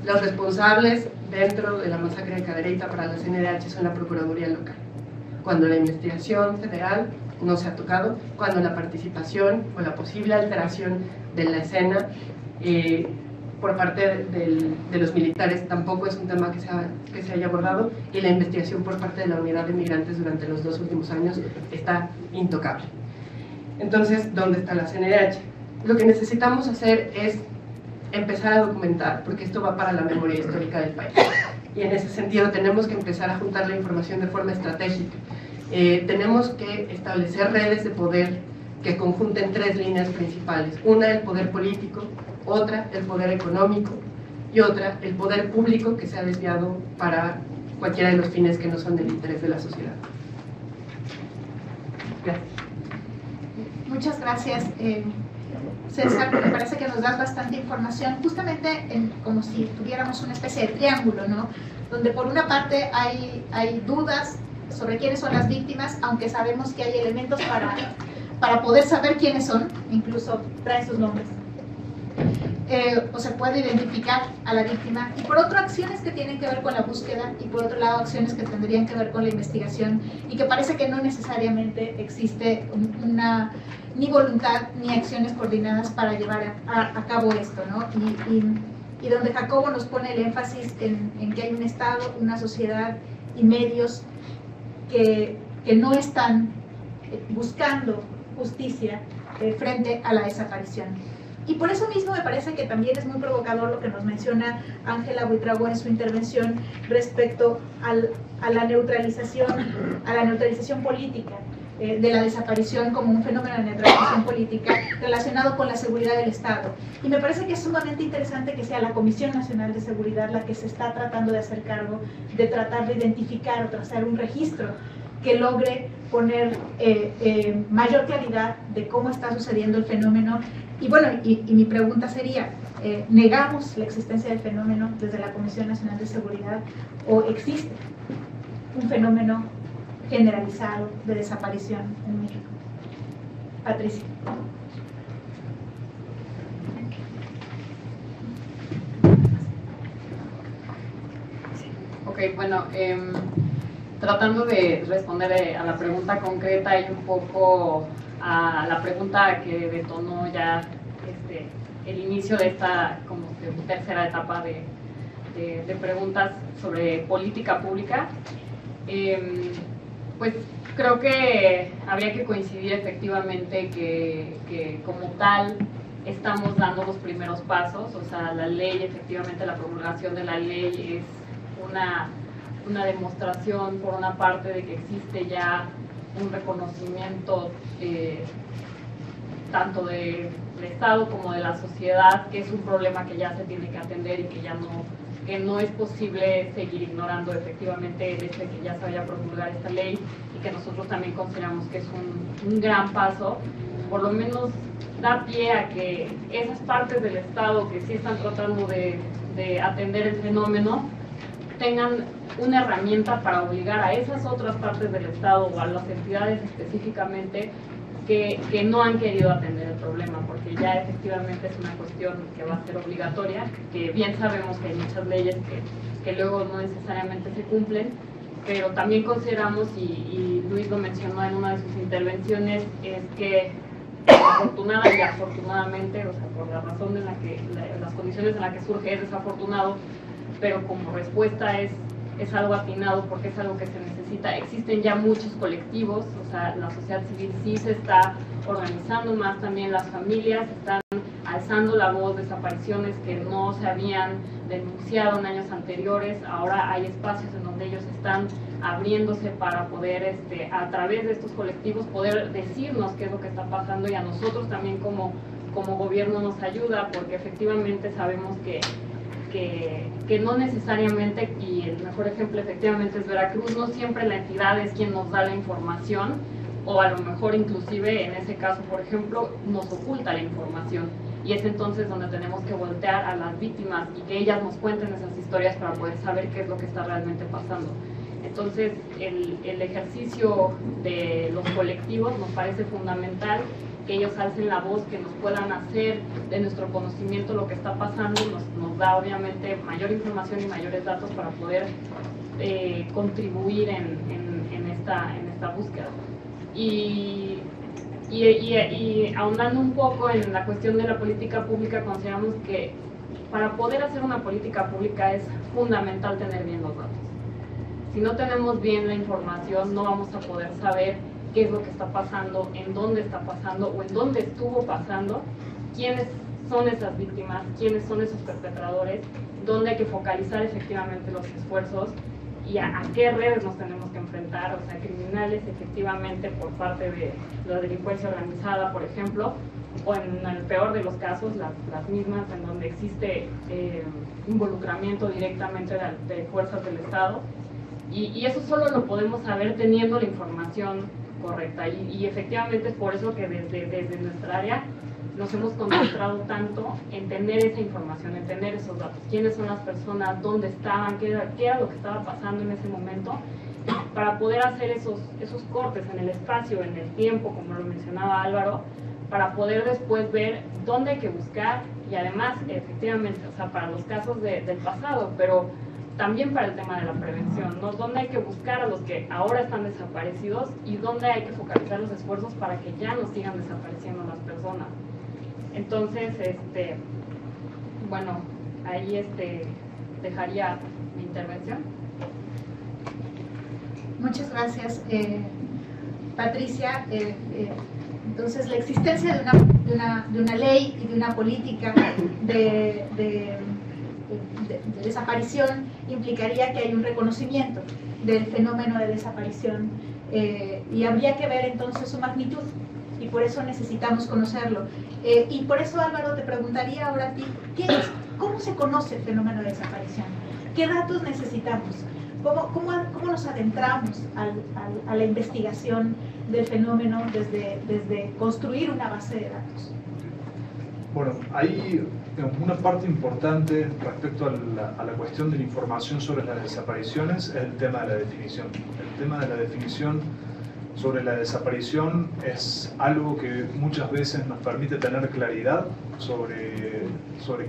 Los responsables dentro de la masacre de Cadereyta para la CNDH son la Procuraduría local. Cuando la investigación federal no se ha tocado, cuando la participación o la posible alteración de la escena por parte de los militares tampoco es un tema que se haya abordado, y la investigación por parte de la unidad de migrantes durante los 2 últimos años está intocable. Entonces, ¿dónde está la CNDH? Lo que necesitamos hacer es empezar a documentar, porque esto va para la memoria histórica del país, y en ese sentido tenemos que empezar a juntar la información de forma estratégica. Tenemos que establecer redes de poder que conjunten 3 líneas principales: una, el poder político; otra, el poder económico; y otra, el poder público, que se ha desviado para cualquiera de los fines que no son del interés de la sociedad. Gracias. Muchas gracias. César, porque parece que nos das bastante información, justamente como si tuviéramos una especie de triángulo, ¿no? Donde por una parte hay dudas sobre quiénes son las víctimas, aunque sabemos que hay elementos para poder saber quiénes son, incluso traen sus nombres. O se puede identificar a la víctima, y por otro acciones que tienen que ver con la búsqueda, y por otro lado acciones que tendrían que ver con la investigación, y que parece que no necesariamente existe ni voluntad ni acciones coordinadas para llevar a cabo esto, ¿no? Y donde Jacobo nos pone el énfasis en que hay un Estado, una sociedad y medios que no están buscando justicia frente a la desaparición. Y por eso mismo me parece que también es muy provocador lo que nos menciona Ángela Buitrago en su intervención respecto a la neutralización política de la desaparición como un fenómeno de neutralización política relacionado con la seguridad del Estado. Y me parece que es sumamente interesante que sea la Comisión Nacional de Seguridad la que se está tratando de hacer cargo de tratar de identificar o trazar un registro que logre poner mayor claridad de cómo está sucediendo el fenómeno. Y bueno, y mi pregunta sería, ¿negamos la existencia del fenómeno desde la Comisión Nacional de Seguridad o existe un fenómeno generalizado de desaparición en México? Patricia. Ok, bueno, tratando de responder a la pregunta concreta y un poco a la pregunta que detonó ya el inicio de esta como que tercera etapa de preguntas sobre política pública, pues creo que habría que coincidir efectivamente que como tal estamos dando los primeros pasos. O sea, la ley, efectivamente la promulgación de la ley es una demostración por una parte de que existe ya un reconocimiento tanto del Estado como de la sociedad, que es un problema que ya se tiene que atender y que no es posible seguir ignorando efectivamente el hecho de que ya se vaya a promulgar esta ley, y que nosotros también consideramos que es un gran paso. Por lo menos da pie a que esas partes del Estado que sí están tratando de atender el fenómeno tengan una herramienta para obligar a esas otras partes del Estado o a las entidades específicamente que no han querido atender el problema, porque ya efectivamente es una cuestión que va a ser obligatoria, que bien sabemos que hay muchas leyes que luego no necesariamente se cumplen, pero también consideramos, y Luis lo mencionó en una de sus intervenciones, es que afortunada y afortunadamente, o sea, por la razón en la que, las condiciones en las que surge es desafortunado, pero como respuesta es algo atinado porque es algo que se necesita. Existen ya muchos colectivos, o sea, la sociedad civil sí se está organizando más, también las familias están alzando la voz, desapariciones que no se habían denunciado en años anteriores. Ahora hay espacios en donde ellos están abriéndose para poder, a través de estos colectivos, poder decirnos qué es lo que está pasando, y a nosotros también como gobierno nos ayuda, porque efectivamente sabemos que no necesariamente, y el mejor ejemplo efectivamente es Veracruz, no siempre la entidad es quien nos da la información, o a lo mejor inclusive en ese caso, por ejemplo, nos oculta la información, y es entonces donde tenemos que voltear a las víctimas y que ellas nos cuenten esas historias para poder saber qué es lo que está realmente pasando. Entonces el ejercicio de los colectivos nos parece fundamental, que ellos alcen la voz, que nos puedan hacer de nuestro conocimiento lo que está pasando, nos da obviamente mayor información y mayores datos para poder contribuir en esta búsqueda. Y ahondando un poco en la cuestión de la política pública, consideramos que para poder hacer una política pública es fundamental tener bien los datos. Si no tenemos bien la información, no vamos a poder saber qué es lo que está pasando, en dónde está pasando o en dónde estuvo pasando, quiénes son esas víctimas, quiénes son esos perpetradores, dónde hay que focalizar efectivamente los esfuerzos y a qué redes nos tenemos que enfrentar, o sea, criminales efectivamente por parte de la delincuencia organizada, por ejemplo, o en el peor de los casos, las mismas en donde existe involucramiento directamente de fuerzas del Estado, y eso solo lo podemos saber teniendo la información correcta, y efectivamente es por eso que desde nuestra área nos hemos concentrado tanto en tener esa información, en tener esos datos, quiénes son las personas, dónde estaban, qué era lo que estaba pasando en ese momento, para poder hacer esos cortes en el espacio, en el tiempo, como lo mencionaba Álvaro, para poder después ver dónde hay que buscar y además, efectivamente, o sea, para los casos del pasado, pero también para el tema de la prevención, ¿no? Dónde hay que buscar a los que ahora están desaparecidos y dónde hay que focalizar los esfuerzos para que ya no sigan desapareciendo las personas. Entonces, bueno, ahí dejaría mi intervención. Muchas gracias, Patricia. Entonces, la existencia de una ley y de una política de desaparición implicaría que hay un reconocimiento del fenómeno de desaparición y habría que ver entonces su magnitud, y por eso necesitamos conocerlo. Y por eso, Álvaro, te preguntaría ahora a ti, ¿cómo se conoce el fenómeno de desaparición? ¿Qué datos necesitamos? ¿Cómo nos adentramos a la investigación del fenómeno desde construir una base de datos? Bueno, hay una parte importante respecto a la cuestión de la información sobre las desapariciones, es el tema de la definición. El tema de la definición sobre la desaparición es algo que muchas veces nos permite tener claridad sobre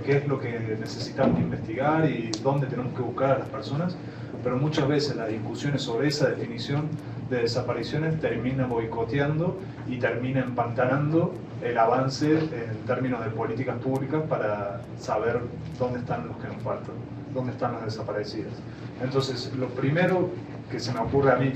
qué es lo que necesitamos investigar y dónde tenemos que buscar a las personas, pero muchas veces las discusiones sobre esa definición de desapariciones termina boicoteando y termina empantanando el avance en términos de políticas públicas para saber dónde están los que nos faltan, dónde están las desaparecidas. Entonces, lo primero que se me ocurre a mí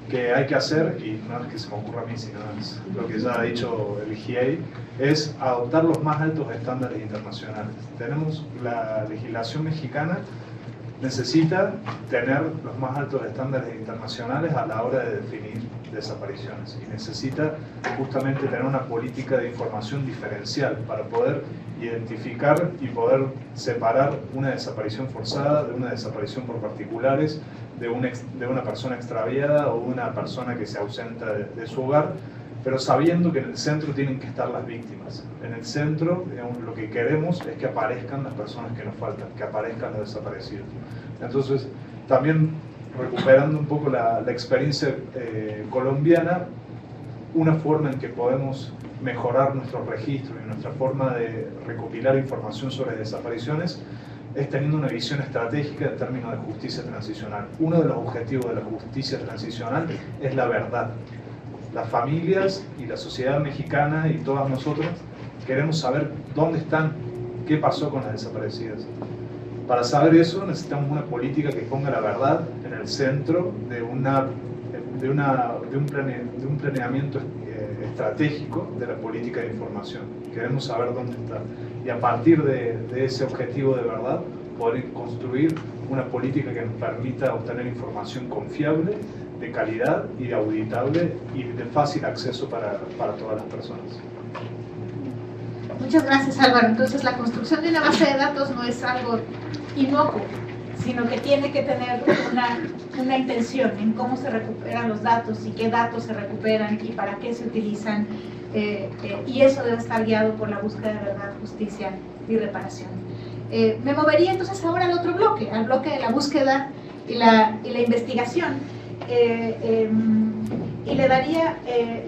que hay que hacer, y no es que se me ocurra a mí, sino es lo que ya ha dicho el GIEI, es adoptar los más altos estándares internacionales. Tenemos la legislación mexicana, necesita tener los más altos estándares internacionales a la hora de definir desapariciones y necesita justamente tener una política de información diferencial para poder identificar y poder separar una desaparición forzada de una desaparición por particulares, de una persona extraviada o una persona que se ausenta de su hogar, pero sabiendo que en el centro tienen que estar las víctimas. En el centro, digamos, lo que queremos es que aparezcan las personas que nos faltan, que aparezcan los desaparecidos. Entonces, también recuperando un poco la experiencia colombiana, una forma en que podemos mejorar nuestro registro y nuestra forma de recopilar información sobre desapariciones es teniendo una visión estratégica en términos de justicia transicional. Uno de los objetivos de la justicia transicional es la verdad. Las familias y la sociedad mexicana y todas nosotras queremos saber dónde están, qué pasó con las desaparecidas. Para saber eso necesitamos una política que ponga la verdad en el centro de un planeamiento estratégico de la política de información. Queremos saber dónde está. Y a partir de ese objetivo de verdad, poder construir una política que nos permita obtener información confiable, de calidad y auditable y de fácil acceso para todas las personas. Muchas gracias, Álvaro. Entonces, la construcción de una base de datos no es algo inocuo, sino que tiene que tener una intención en cómo se recuperan los datos y qué datos se recuperan y para qué se utilizan, y eso debe estar guiado por la búsqueda de verdad, justicia y reparación. Me movería entonces ahora al otro bloque, al bloque de la búsqueda y la investigación, y le daría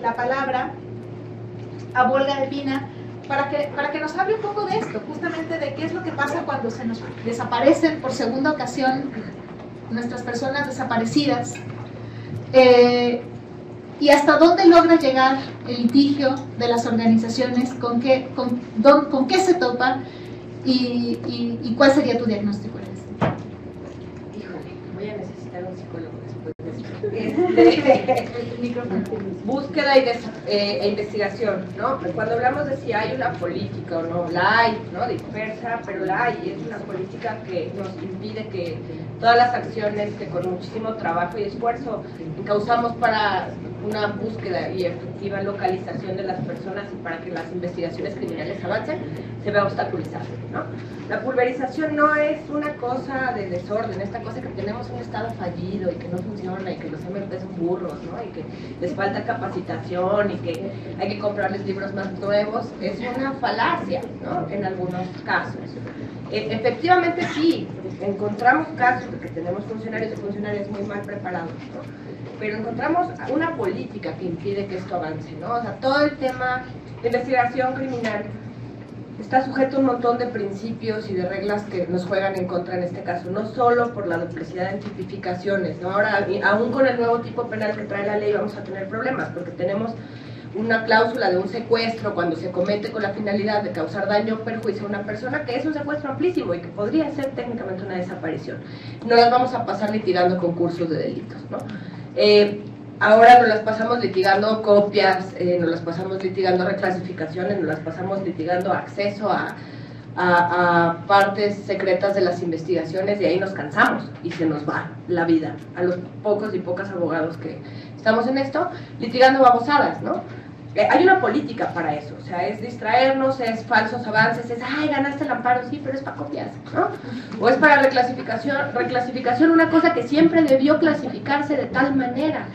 la palabra a Volga de Pina para que nos hable un poco de esto, justamente de qué es lo que pasa cuando se nos desaparecen por segunda ocasión nuestras personas desaparecidas, y hasta dónde logra llegar el litigio de las organizaciones, con qué se topa y cuál sería tu diagnóstico en esto. Híjole, voy a necesitar un psicólogo después de esto. Búsqueda e investigación, ¿no? Cuando hablamos de si hay una política o no, la hay, ¿no? Dispersa, pero la hay. Es una política que nos impide que todas las acciones que con muchísimo trabajo y esfuerzo encauzamos para una búsqueda y efectiva localización de las personas y para que las investigaciones criminales avancen, se ve obstaculizado, ¿no? La pulverización no es una cosa de desorden, esta cosa que tenemos un Estado fallido y que no funciona y que los MP son burros, ¿no? Y que les falta capacitación y que hay que comprarles libros más nuevos, es una falacia, ¿no? En algunos casos. Efectivamente sí, encontramos casos de que tenemos funcionarios y funcionarias muy mal preparados, ¿no? Pero encontramos una política que impide que esto avance, ¿no? O sea, todo el tema de investigación criminal está sujeto a un montón de principios y de reglas que nos juegan en contra en este caso, no solo por la duplicidad de tipificaciones, ¿no? Ahora, aún con el nuevo tipo penal que trae la ley vamos a tener problemas, porque tenemos una cláusula de un secuestro cuando se comete con la finalidad de causar daño o perjuicio a una persona, que es un secuestro amplísimo y que podría ser técnicamente una desaparición. No las vamos a pasar litigando concursos de delitos, ¿no? Ahora nos las pasamos litigando copias, nos las pasamos litigando reclasificaciones, nos las pasamos litigando acceso a partes secretas de las investigaciones y ahí nos cansamos y se nos va la vida a los pocos y pocas abogados que estamos en esto, litigando babosadas, ¿no? Hay una política para eso, o sea, es distraernos, es falsos avances, es, ay, ganaste el amparo, sí, pero es para copias, ¿no? O es para reclasificación, una cosa que siempre debió clasificarse de tal manera,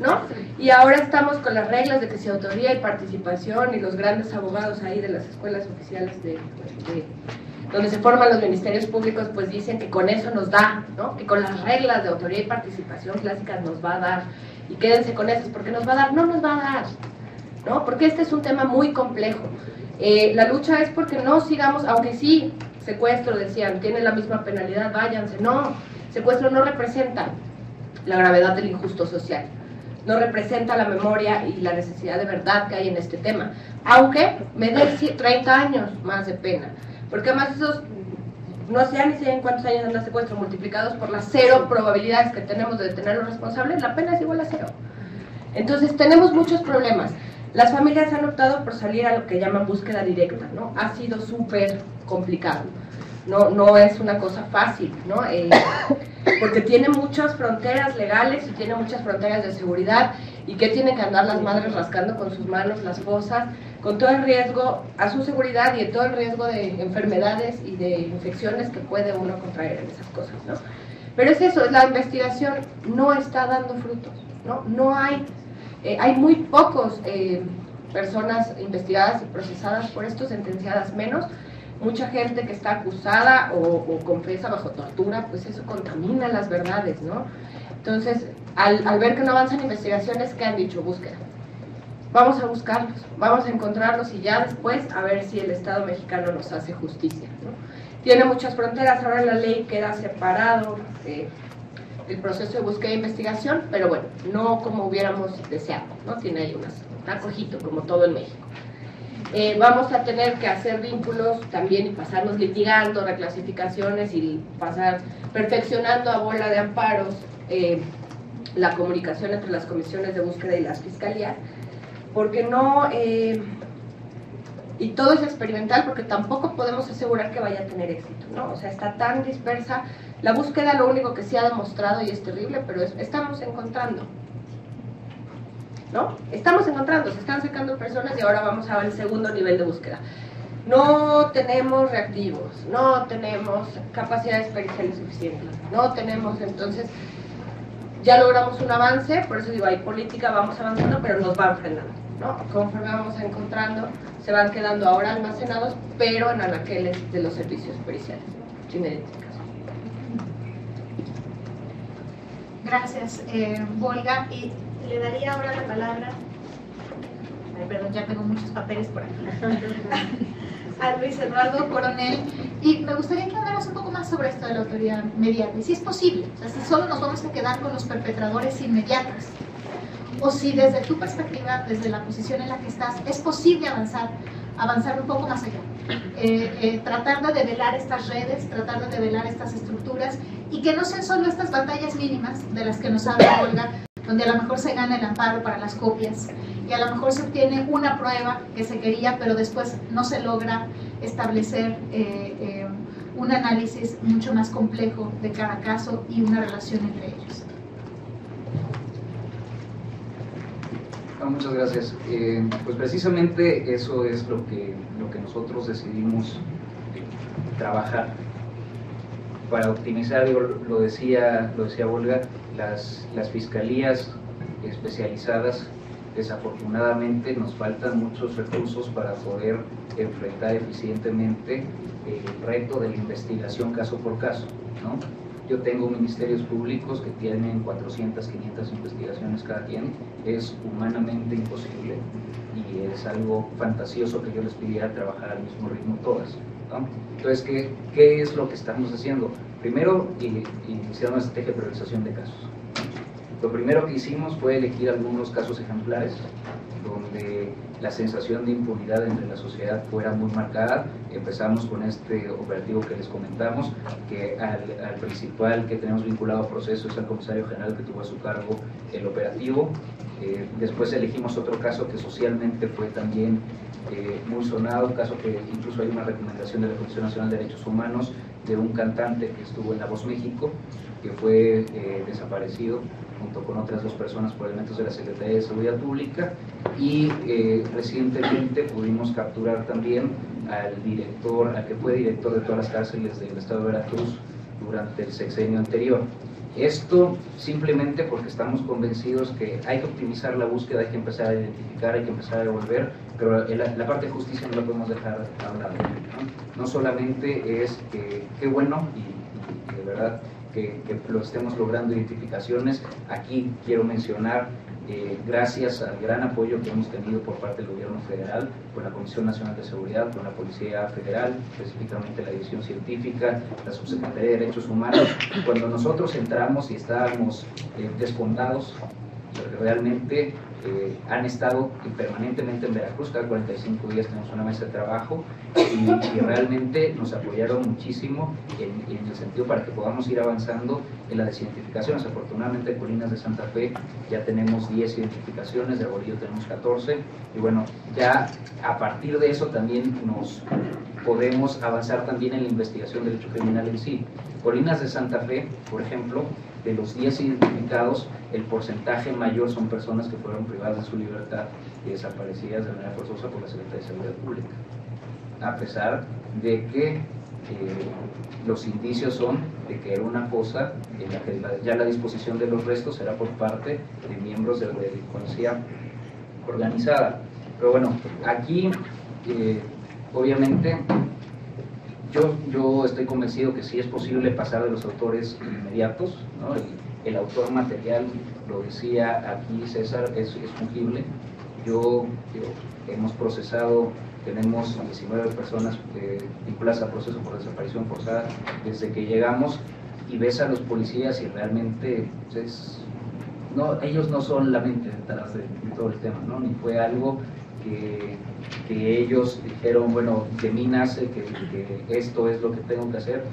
¿no? Y ahora estamos con las reglas de que si autoría y participación y los grandes abogados ahí de las escuelas oficiales donde se forman los ministerios públicos, pues dicen que con eso nos da, ¿no? Que con las reglas de autoría y participación clásicas nos va a dar, y quédense con esas, porque nos va a dar, no nos va a dar, ¿no? Porque este es un tema muy complejo. La lucha es porque no sigamos, aunque sí, secuestro, decían, tiene la misma penalidad, váyanse, no, secuestro no representa la gravedad del injusto social, no representa la memoria y la necesidad de verdad que hay en este tema, aunque me dé 30 años más de pena, porque además esos, no sé ni sé en cuántos años anda secuestro, multiplicados por las 0 probabilidades que tenemos de detenerlos responsables, la pena es igual a 0. Entonces tenemos muchos problemas. Las familias han optado por salir a lo que llaman búsqueda directa, ¿no? Ha sido súper complicado, no es una cosa fácil, ¿no? Porque tiene muchas fronteras legales y tiene muchas fronteras de seguridad, y que tienen que andar las madres rascando con sus manos las fosas, con todo el riesgo a su seguridad y todo el riesgo de enfermedades y de infecciones que puede uno contraer en esas cosas, ¿no? Pero es eso, la investigación no está dando frutos, ¿no? No hay muy pocos personas investigadas y procesadas por esto, sentenciadas menos. Mucha gente que está acusada o confesa bajo tortura, pues eso contamina las verdades, ¿no? Entonces, al ver que no avanzan investigaciones, ¿qué han dicho? Búsqueda. Vamos a buscarlos, vamos a encontrarlos y ya después a ver si el Estado mexicano nos hace justicia, ¿no? Tiene muchas fronteras, ahora la ley queda separado el proceso de búsqueda e investigación, pero bueno, no como hubiéramos deseado, ¿no? Tiene ahí está cojito, como todo en México. Vamos a tener que hacer vínculos también y pasarnos litigando reclasificaciones y pasar perfeccionando a bola de amparos la comunicación entre las comisiones de búsqueda y las fiscalías, porque no, y todo es experimental porque tampoco podemos asegurar que vaya a tener éxito, ¿no? O sea, está tan dispersa. La búsqueda lo único que sí ha demostrado, y es terrible, pero estamos encontrando, ¿no? Estamos encontrando, se están sacando personas y ahora vamos al segundo nivel de búsqueda. No tenemos reactivos, no tenemos capacidades periciales suficientes, no tenemos, entonces ya logramos un avance, por eso digo, hay política, vamos avanzando, pero nos van frenando, ¿no? Conforme vamos encontrando, se van quedando ahora almacenados, pero en anaqueles de los servicios periciales, sin identificación. Gracias, Volga, y le daría ahora la palabra, ay, perdón, ya tengo muchos papeles por aquí, a Luis Eduardo Coronel, y me gustaría que habláramos un poco más sobre esto de la autoridad inmediata, y si es posible, o sea, si solo nos vamos a quedar con los perpetradores inmediatos, o si desde tu perspectiva, desde la posición en la que estás, es posible avanzar un poco más allá, tratar de develar estas redes, tratar de develar estas estructuras, y que no sean solo estas batallas mínimas de las que nos habla Olga, donde a lo mejor se gana el amparo para las copias, y a lo mejor se obtiene una prueba que se quería, pero después no se logra establecer un análisis mucho más complejo de cada caso y una relación entre ellos. No, muchas gracias. Pues precisamente eso es lo que nosotros decidimos trabajar para optimizar, digo, lo decía Olga, las fiscalías especializadas, desafortunadamente nos faltan muchos recursos para poder enfrentar eficientemente el reto de la investigación caso por caso, ¿no? Yo tengo ministerios públicos que tienen 400, 500 investigaciones cada quien, es humanamente imposible y es algo fantasioso que yo les pidiera trabajar al mismo ritmo todas, ¿no? Entonces, ¿qué es lo que estamos haciendo? Primero, iniciar una estrategia de priorización de casos. Lo primero que hicimos fue elegir algunos casos ejemplares donde la sensación de impunidad entre la sociedad fuera muy marcada. Empezamos con este operativo que les comentamos, que al principal que tenemos vinculado a proceso es al comisario general que tuvo a su cargo el operativo. Después elegimos otro caso que socialmente fue también muy sonado, un caso que incluso hay una recomendación de la Comisión Nacional de Derechos Humanos de un cantante que estuvo en La Voz México, que fue desaparecido junto con otras 2 personas por elementos de la Secretaría de Seguridad Pública, y recientemente pudimos capturar también al que fue director de todas las cárceles del estado de Veracruz durante el sexenio anterior. Esto simplemente porque estamos convencidos que hay que optimizar la búsqueda, hay que empezar a identificar, hay que empezar a devolver, pero la parte de justicia no la podemos dejar a un lado, ¿no? No solamente es que qué bueno y de verdad que lo estemos logrando identificaciones. Aquí quiero mencionar, gracias al gran apoyo que hemos tenido por parte del gobierno federal, con la Comisión Nacional de Seguridad, con la Policía Federal, específicamente la División Científica, la Subsecretaría de Derechos Humanos, cuando nosotros entramos y estábamos desfondados, realmente han estado permanentemente en Veracruz, cada 45 días tenemos una mesa de trabajo y realmente nos apoyaron muchísimo en el sentido para que podamos ir avanzando en las desidentificaciones. Afortunadamente en Colinas de Santa Fe ya tenemos 10 identificaciones, de Arbolillo tenemos 14 y bueno, ya a partir de eso también nos podemos avanzar también en la investigación del hecho criminal en sí. Colinas de Santa Fe, por ejemplo, de los 10 identificados, el porcentaje mayor son personas que fueron privadas de su libertad y desaparecidas de manera forzosa por la Secretaría de Seguridad Pública, a pesar de que los indicios son de que era una fosa en la que ya la disposición de los restos era por parte de miembros de la delincuencia organizada. Pero bueno, aquí obviamente yo estoy convencido que sí es posible pasar de los autores inmediatos, ¿no? El autor material, lo decía aquí César, es fungible. Hemos procesado, tenemos 19 personas vinculadas al proceso por desaparición forzada desde que llegamos, y ves a los policías y realmente pues, ellos no son la mente detrás de todo el tema, ¿no? Ni fue algo que ellos dijeron, bueno, de mí nace que esto es lo que tengo que hacer.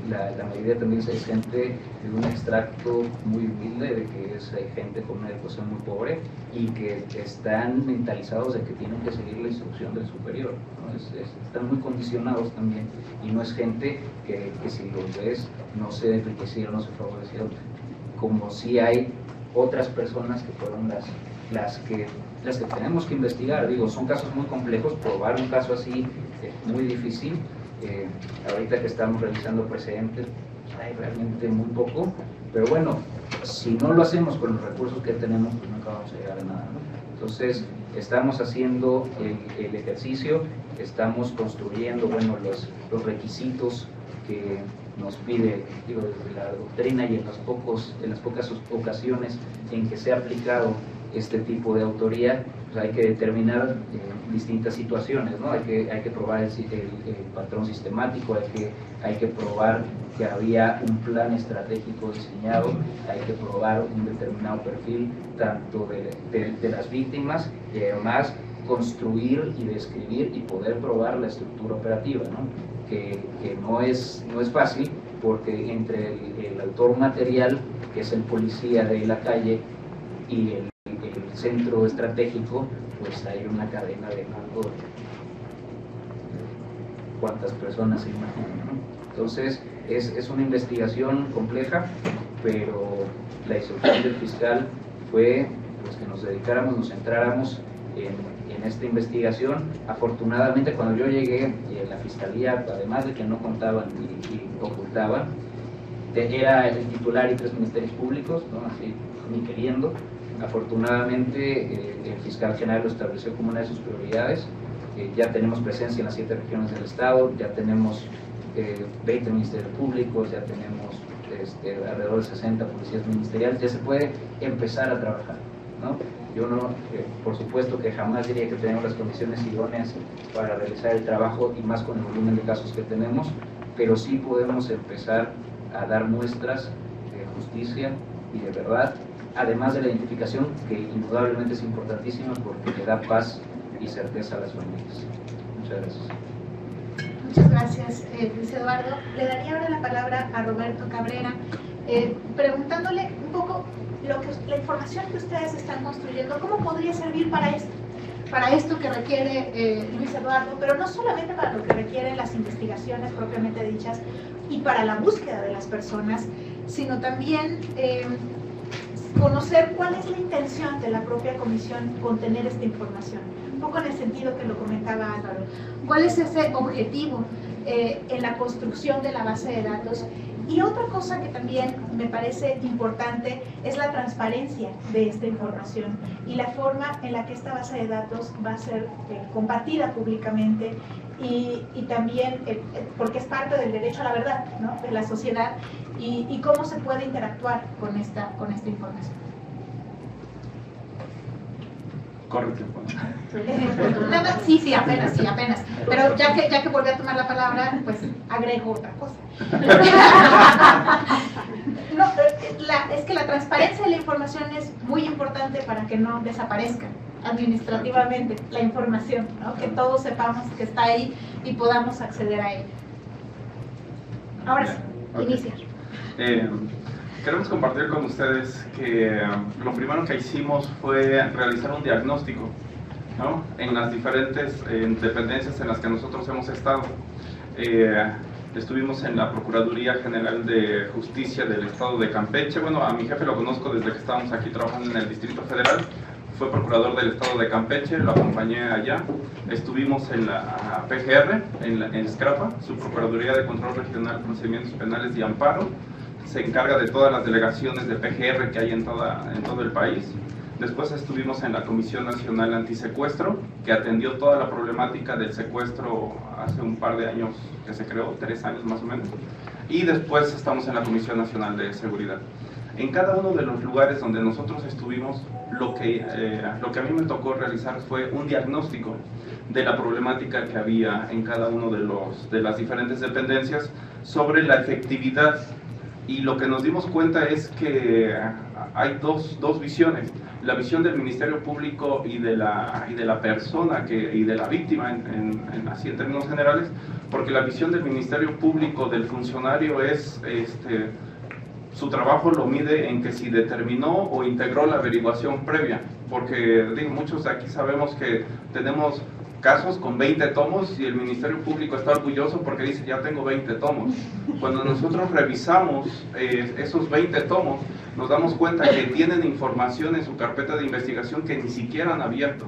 La mayoría también es gente de un extracto muy humilde, de que es gente con una educación muy pobre y que están mentalizados de que tienen que seguir la instrucción del superior, ¿no? Están muy condicionados también, y no es gente que si los ves no se enriquecieron, no se favorecieron, como si hay otras personas que fueron las que tenemos que investigar. Digo, son casos muy complejos, probar un caso así es muy difícil. Ahorita que estamos revisando precedentes, hay realmente muy poco, pero bueno, si no lo hacemos con los recursos que tenemos, pues nunca vamos a llegar a nada, ¿no? Entonces, estamos haciendo el ejercicio, estamos construyendo, bueno, los requisitos que nos pide, digo, desde la doctrina y en las pocas ocasiones en que se ha aplicado este tipo de autoría, pues hay que determinar distintas situaciones, ¿no? Hay que probar el patrón sistemático, hay que probar que había un plan estratégico diseñado, hay que probar un determinado perfil tanto de las víctimas, y además construir y describir y poder probar la estructura operativa, ¿no? Que no es fácil, porque entre el autor material, que es el policía de la calle, y el centro estratégico, pues hay una cadena de mando de cuántas personas se imaginan, ¿no? Entonces es una investigación compleja, pero la instrucción del fiscal fue pues que nos dedicáramos, nos centráramos en esta investigación. Afortunadamente, cuando yo llegué, la Fiscalía, además de que no contaban y ocultaban, era el titular y 3 ministerios públicos, ¿no? Así, ni queriendo. Afortunadamente, el fiscal general lo estableció como una de sus prioridades. Ya tenemos presencia en las 7 regiones del Estado, ya tenemos 20 ministerios públicos, ya tenemos alrededor de 60 policías ministeriales, ya se puede empezar a trabajar, ¿no? Yo no, por supuesto que jamás diría que tenemos las condiciones idóneas para realizar el trabajo, y más con el volumen de casos que tenemos, pero sí podemos empezar a dar muestras de justicia y de verdad, además de la identificación, que indudablemente es importantísima porque le da paz y certeza a las familias. Muchas gracias. Muchas gracias, Luis Eduardo. Le daría ahora la palabra a Roberto Cabrera, preguntándole un poco la información que ustedes están construyendo, ¿cómo podría servir para esto que requiere Luis Eduardo, pero no solamente para lo que requieren las investigaciones propiamente dichas y para la búsqueda de las personas, sino también conocer cuál es la intención de la propia comisión con tener esta información? Un poco en el sentido que lo comentaba Álvaro. ¿Cuál es ese objetivo en la construcción de la base de datos? Y otra cosa que también me parece importante es la transparencia de esta información y la forma en la que esta base de datos va a ser compartida públicamente y también porque es parte del derecho a la verdad, ¿no?, de la sociedad, y cómo se puede interactuar con esta información. Corre el tiempo. Sí, apenas. Pero ya que volví a tomar la palabra, pues agrego otra cosa. No, es que la transparencia de la información es muy importante para que no desaparezca administrativamente la información, ¿no? Que todos sepamos que está ahí y podamos acceder a ella. Ahora sí, inicia. Queremos compartir con ustedes que lo primero que hicimos fue realizar un diagnóstico, ¿no?, en las diferentes dependencias en las que nosotros hemos estado. Estuvimos en la Procuraduría General de Justicia del Estado de Campeche. Bueno, a mi jefe lo conozco desde que estábamos aquí trabajando en el Distrito Federal. Fue procurador del Estado de Campeche, lo acompañé allá. Estuvimos en la PGR, en Scrapa, su Procuraduría de Control Regional, Procedimientos Penales y Amparo. Se encarga de todas las delegaciones de PGR que hay en todo el país. Después estuvimos en la Comisión Nacional Antisecuestro, que atendió toda la problemática del secuestro hace un par de años que se creó, 3 años más o menos. Y después estamos en la Comisión Nacional de Seguridad. En cada uno de los lugares donde nosotros estuvimos, lo que a mí me tocó realizar fue un diagnóstico de la problemática que había en cada uno de las diferentes dependencias sobre la efectividad. Y lo que nos dimos cuenta es que hay dos visiones: la visión del Ministerio Público y de la persona y de la víctima así en términos generales, porque la visión del Ministerio Público, del funcionario, es su trabajo lo mide en que si determinó o integró la averiguación previa, porque muchos de aquí sabemos que tenemos casos con 20 tomos y el Ministerio Público está orgulloso porque dice ya tengo 20 tomos. Cuando nosotros revisamos esos 20 tomos, nos damos cuenta que tienen información en su carpeta de investigación que ni siquiera han abierto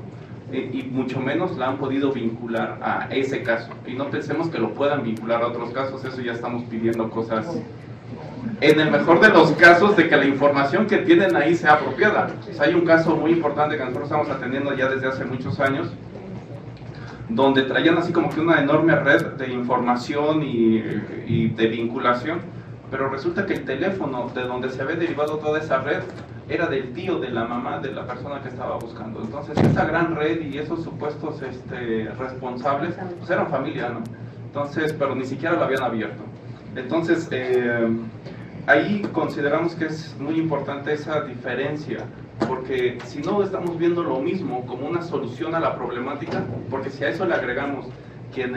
y mucho menos la han podido vincular a ese caso. Y no pensemos que lo puedan vincular a otros casos, eso ya estamos pidiendo cosas, en el mejor de los casos, de que la información que tienen ahí sea apropiada. O sea, hay un caso muy importante que nosotros estamos atendiendo ya desde hace muchos años, donde traían así como que una enorme red de información y de vinculación, pero resulta que el teléfono de donde se había derivado toda esa red era del tío de la mamá de la persona que estaba buscando. Entonces esa gran red y esos supuestos responsables pues eran familia, ¿no? Entonces, pero ni siquiera lo habían abierto. Entonces ahí consideramos que es muy importante esa diferencia, porque si no estamos viendo lo mismo como una solución a la problemática, porque si a eso le agregamos que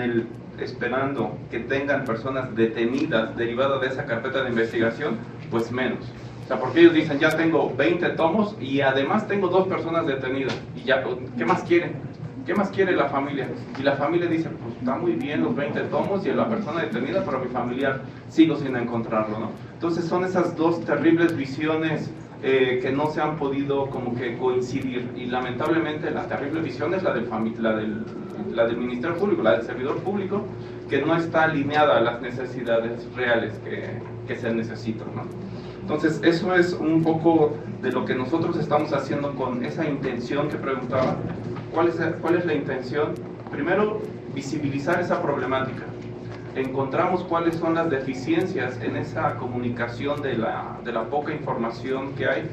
esperando que tengan personas detenidas derivadas de esa carpeta de investigación, pues menos. O sea, porque ellos dicen, ya tengo 20 tomos y además tengo 2 personas detenidas, y ya, ¿qué más quieren? ¿Qué más quiere la familia? Y la familia dice, pues está muy bien los 20 tomos y la persona detenida, pero mi familiar sigo sin encontrarlo, ¿no? Entonces son esas dos terribles visiones que no se han podido como que coincidir, y lamentablemente la terrible visión es la del Ministerio Público, la del servidor público, que no está alineada a las necesidades reales que se necesitan, ¿no? Entonces eso es un poco de lo que nosotros estamos haciendo con esa intención que preguntaba. ¿Cuál es la intención? Primero, visibilizar esa problemática. Encontramos cuáles son las deficiencias en esa comunicación de la poca información que hay,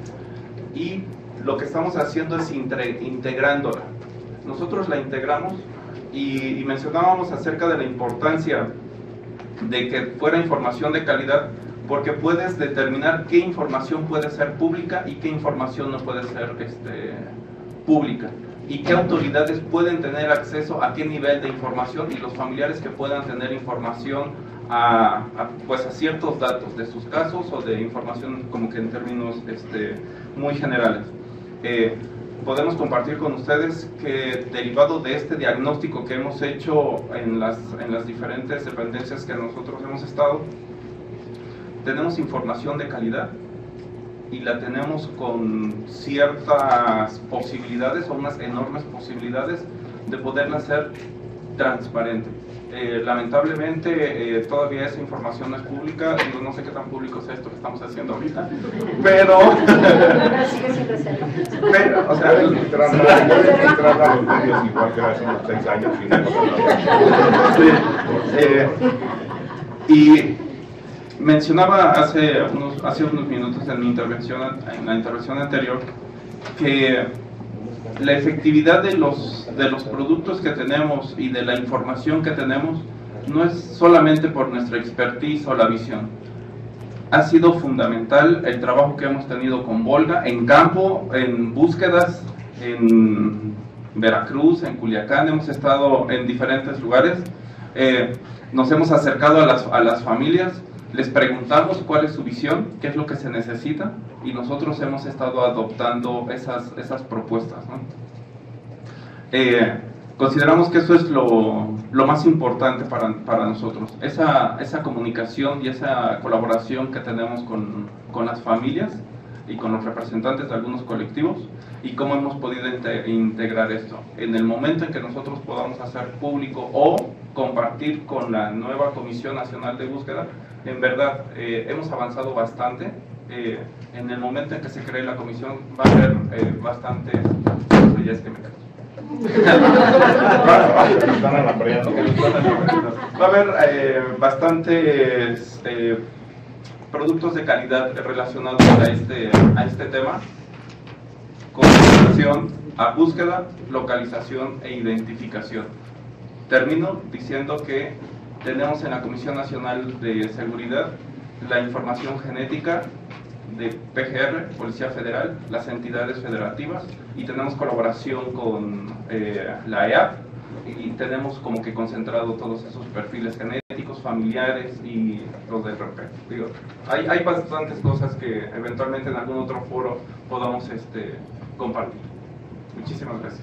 y lo que estamos haciendo es integrándola. Nosotros la integramos y mencionábamos acerca de la importancia de que fuera información de calidad, porque puedes determinar qué información puede ser pública y qué información no puede ser pública, y qué autoridades pueden tener acceso a qué nivel de información, y los familiares que puedan tener información a ciertos datos de sus casos, o de información como que en términos muy generales. Podemos compartir con ustedes que, derivado de este diagnóstico que hemos hecho en las diferentes dependencias que nosotros hemos estado, tenemos información de calidad, y la tenemos con ciertas posibilidades, o unas enormes posibilidades, de poderla hacer transparente. Lamentablemente todavía esa información no es pública, yo no sé qué tan público es esto que estamos haciendo ahorita, pero sigue siendo serio. Pero, o sea, entrar a los medios igual que hace unos 6 años y no pasa nada. Y mencionaba hace unos minutos en la intervención anterior, que la efectividad de los productos que tenemos y de la información que tenemos no es solamente por nuestra expertise o la visión. Ha sido fundamental el trabajo que hemos tenido con Volga en campo, en búsquedas en Veracruz, en Culiacán. Hemos estado en diferentes lugares, nos hemos acercado a las familias, les preguntamos cuál es su visión, qué es lo que se necesita, y nosotros hemos estado adoptando esas propuestas, ¿no? Consideramos que eso es lo más importante para nosotros, esa comunicación y esa colaboración que tenemos con las familias y con los representantes de algunos colectivos, y cómo hemos podido integrar esto. En el momento en que nosotros podamos hacer público o compartir con la nueva Comisión Nacional de Búsqueda, en verdad hemos avanzado bastante. En el momento en que se cree la comisión va a haber bastantes... ya es que me canso. Va a haber bastantes productos de calidad relacionados a este tema, con relación a búsqueda, localización e identificación. Termino diciendo que tenemos en la Comisión Nacional de Seguridad la información genética de PGR, Policía Federal, las entidades federativas, y tenemos colaboración con la EAP, y tenemos como que concentrado todos esos perfiles genéticos, familiares y los de RP. Digo, hay bastantes cosas que eventualmente en algún otro foro podamos compartir. Muchísimas gracias.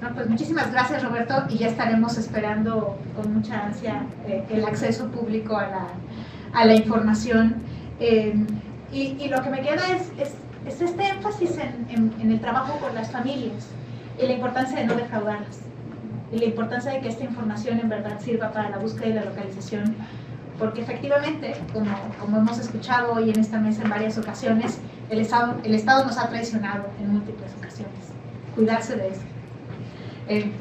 No, pues muchísimas gracias, Roberto, y ya estaremos esperando con mucha ansia el acceso público a la información. Y lo que me queda es este énfasis en el trabajo con las familias, y la importancia de no defraudarlas, y la importancia de que esta información en verdad sirva para la búsqueda y la localización, porque efectivamente, como hemos escuchado hoy en esta mesa en varias ocasiones, el Estado nos ha traicionado en múltiples ocasiones. Cuidarse de eso.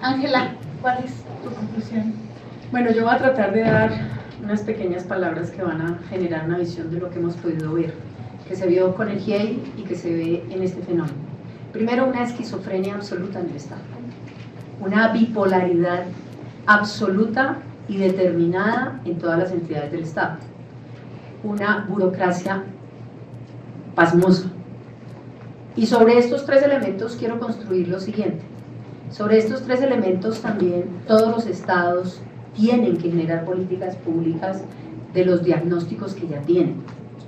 Ángela, ¿cuál es tu conclusión? Bueno, yo voy a tratar de dar unas pequeñas palabras que van a generar una visión de lo que hemos podido ver, que se vio con el GIEI y que se ve en este fenómeno. Primero, una esquizofrenia absoluta en el Estado, una bipolaridad absoluta y determinada en todas las entidades del Estado, una burocracia pasmosa. Y sobre estos 3 elementos quiero construir lo siguiente. Sobre estos 3 elementos también todos los estados tienen que generar políticas públicas de los diagnósticos que ya tienen.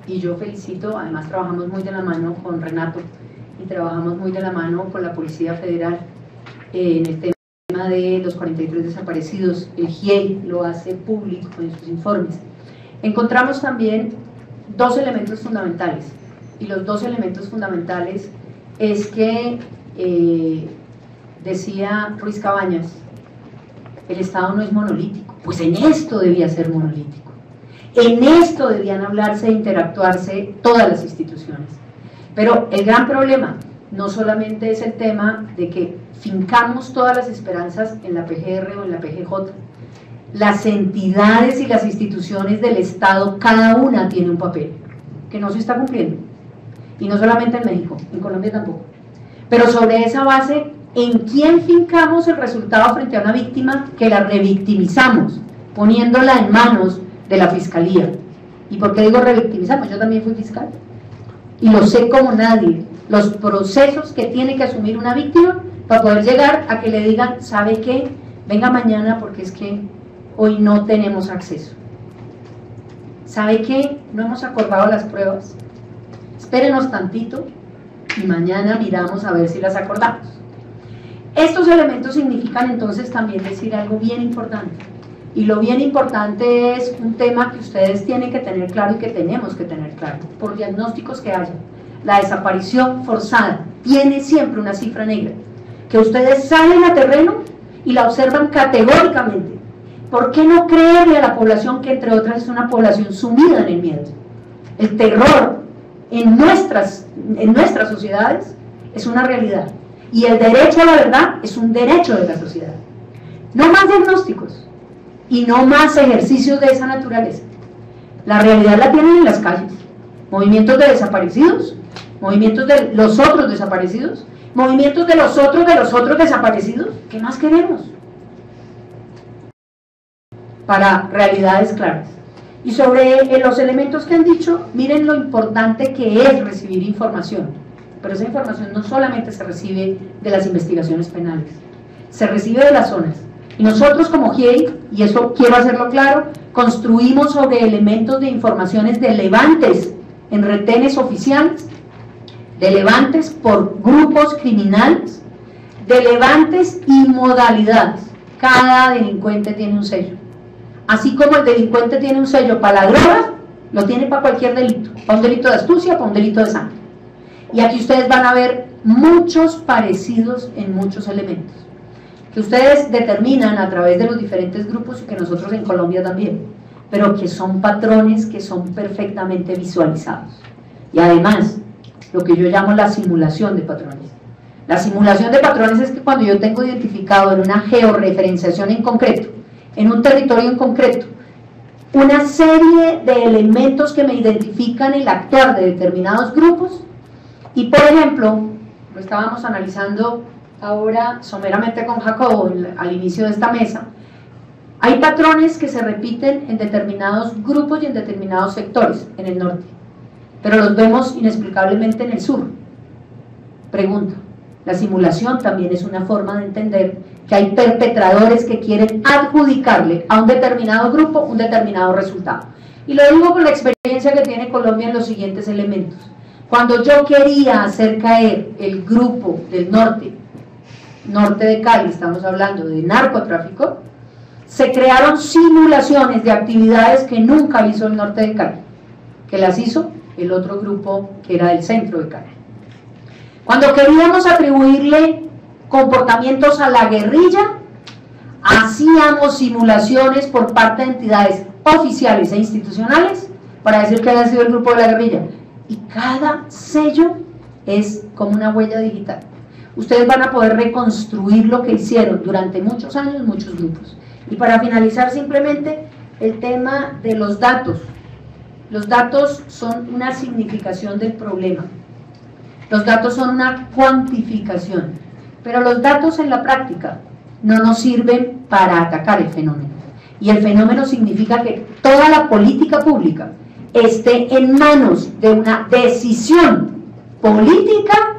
Y yo felicito, además trabajamos muy de la mano con Renato y trabajamos muy de la mano con la Policía Federal en el tema de los 43 desaparecidos. El GIEI lo hace público en sus informes. Encontramos también 2 elementos fundamentales. y los dos elementos fundamentales es que, decía Ruiz Cabañas, el Estado no es monolítico. Pues en esto debía ser monolítico. En esto debían hablarse e interactuarse todas las instituciones. Pero el gran problema no solamente es el tema de que fincamos todas las esperanzas en la PGR o en la PGJ. Las entidades y las instituciones del Estado, cada una tiene un papel que no se está cumpliendo. Y no solamente en México, en Colombia tampoco. Pero sobre esa base, ¿en quién fincamos el resultado frente a una víctima que la revictimizamos, poniéndola en manos de la Fiscalía? ¿Y por qué digo revictimizamos? Yo también fui fiscal y lo sé como nadie, los procesos que tiene que asumir una víctima para poder llegar a que le digan, ¿sabe qué? Venga mañana porque es que hoy no tenemos acceso. ¿Sabe qué? No hemos acordado las pruebas, espérenos tantito y mañana miramos a ver si las acordamos. Estos elementos significan entonces también decir algo bien importante, y lo bien importante es un tema que ustedes tienen que tener claro y que tenemos que tener claro, por diagnósticos que haya. La desaparición forzada tiene siempre una cifra negra, que ustedes salen a terreno y la observan categóricamente. ¿Por qué no creerle a la población que entre otras es una población sumida en el miedo? El terror en nuestras sociedades es una realidad. Y el derecho a la verdad es un derecho de la sociedad. No más diagnósticos y no más ejercicios de esa naturaleza. La realidad la tienen en las calles. Movimientos de desaparecidos, movimientos de los otros desaparecidos, movimientos de los otros desaparecidos. ¿Qué más queremos? Para realidades claras. Y sobre los elementos que han dicho, miren lo importante que es recibir información. Pero esa información no solamente se recibe de las investigaciones penales, se recibe de las zonas. Y nosotros como GIEI, y eso quiero hacerlo claro, construimos sobre elementos de informaciones de levantes en retenes oficiales, de levantes por grupos criminales, de levantes y modalidades. Cada delincuente tiene un sello. Así como el delincuente tiene un sello para la droga, lo tiene para cualquier delito, para un delito de astucia, para un delito de sangre. Y aquí ustedes van a ver muchos parecidos en muchos elementos, que ustedes determinan a través de los diferentes grupos y que nosotros en Colombia también, pero que son patrones que son perfectamente visualizados. Y además, lo que yo llamo la simulación de patrones. La simulación de patrones es que cuando yo tengo identificado en una georreferenciación en concreto, en un territorio en concreto, una serie de elementos que me identifican el actuar de determinados grupos, y por ejemplo, lo estábamos analizando ahora someramente con Jacobo al inicio de esta mesa, hay patrones que se repiten en determinados grupos y en determinados sectores en el norte, pero los vemos inexplicablemente en el sur. Pregunta, la simulación también es una forma de entender que hay perpetradores que quieren adjudicarle a un determinado grupo un determinado resultado. Y lo digo con la experiencia que tiene Colombia en los siguientes elementos. Cuando yo quería hacer caer el grupo del norte de Cali, estamos hablando de narcotráfico, se crearon simulaciones de actividades que nunca hizo el norte de Cali, que las hizo el otro grupo que era del centro de Cali. Cuando queríamos atribuirle comportamientos a la guerrilla, hacíamos simulaciones por parte de entidades oficiales e institucionales para decir que había sido el grupo de la guerrilla. Y cada sello es como una huella digital. Ustedes van a poder reconstruir lo que hicieron durante muchos años, muchos grupos. Y para finalizar simplemente el tema de los datos. Los datos son una significación del problema. Los datos son una cuantificación. Pero los datos en la práctica no nos sirven para atacar el fenómeno. Y el fenómeno significa que toda la política pública esté en manos de una decisión política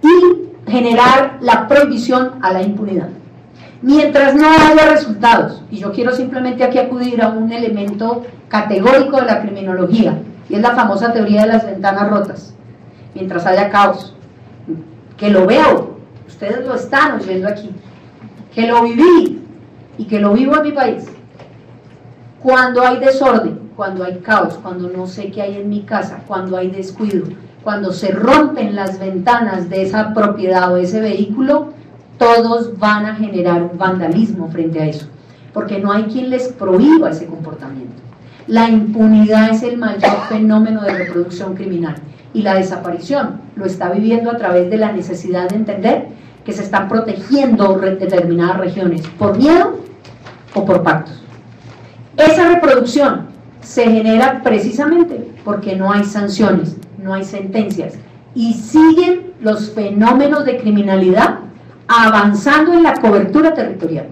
y generar la prohibición a la impunidad. Mientras no haya resultados, y yo quiero simplemente aquí acudir a un elemento categórico de la criminología, y es la famosa teoría de las ventanas rotas. Mientras haya caos, que lo veo, ustedes lo están oyendo aquí, que lo viví y que lo vivo en mi país. Cuando hay desorden, cuando hay caos, cuando no sé qué hay en mi casa, cuando hay descuido, cuando se rompen las ventanas de esa propiedad o de ese vehículo, todos van a generar un vandalismo frente a eso, porque no hay quien les prohíba ese comportamiento. La impunidad es el mayor fenómeno de reproducción criminal, y la desaparición lo está viviendo a través de la necesidad de entender que se están protegiendo determinadas regiones por miedo o por pactos. Esa reproducción se genera precisamente porque no hay sanciones, no hay sentencias, y siguen los fenómenos de criminalidad avanzando en la cobertura territorial.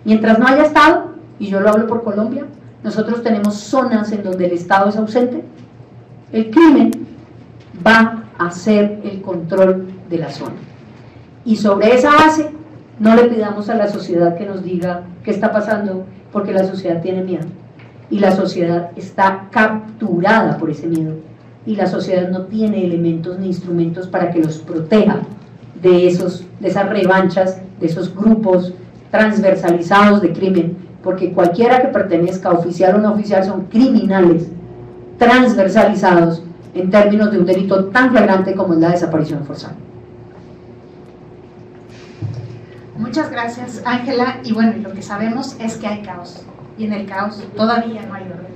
Mientras no haya Estado, y yo lo hablo por Colombia, nosotros tenemos zonas en donde el Estado es ausente, el crimen va a hacer el control de la zona. Y sobre esa base, no le pidamos a la sociedad que nos diga qué está pasando, porque la sociedad tiene miedo. Y la sociedad está capturada por ese miedo. Y la sociedad no tiene elementos ni instrumentos para que los proteja de esas revanchas, de esos grupos transversalizados de crimen, porque cualquiera que pertenezca, oficial o no oficial, son criminales transversalizados en términos de un delito tan flagrante como es la desaparición forzada. Muchas gracias, Ángela. Y bueno, lo que sabemos es que hay caos, y en el caos todavía no hay orden.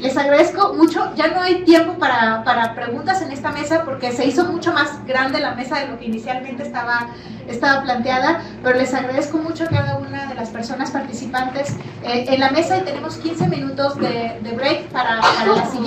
Les agradezco mucho. Ya no hay tiempo para preguntas en esta mesa porque se hizo mucho más grande la mesa de lo que inicialmente estaba planteada, pero les agradezco mucho a cada una de las personas participantes en la mesa, y tenemos 15 minutos de break para la siguiente.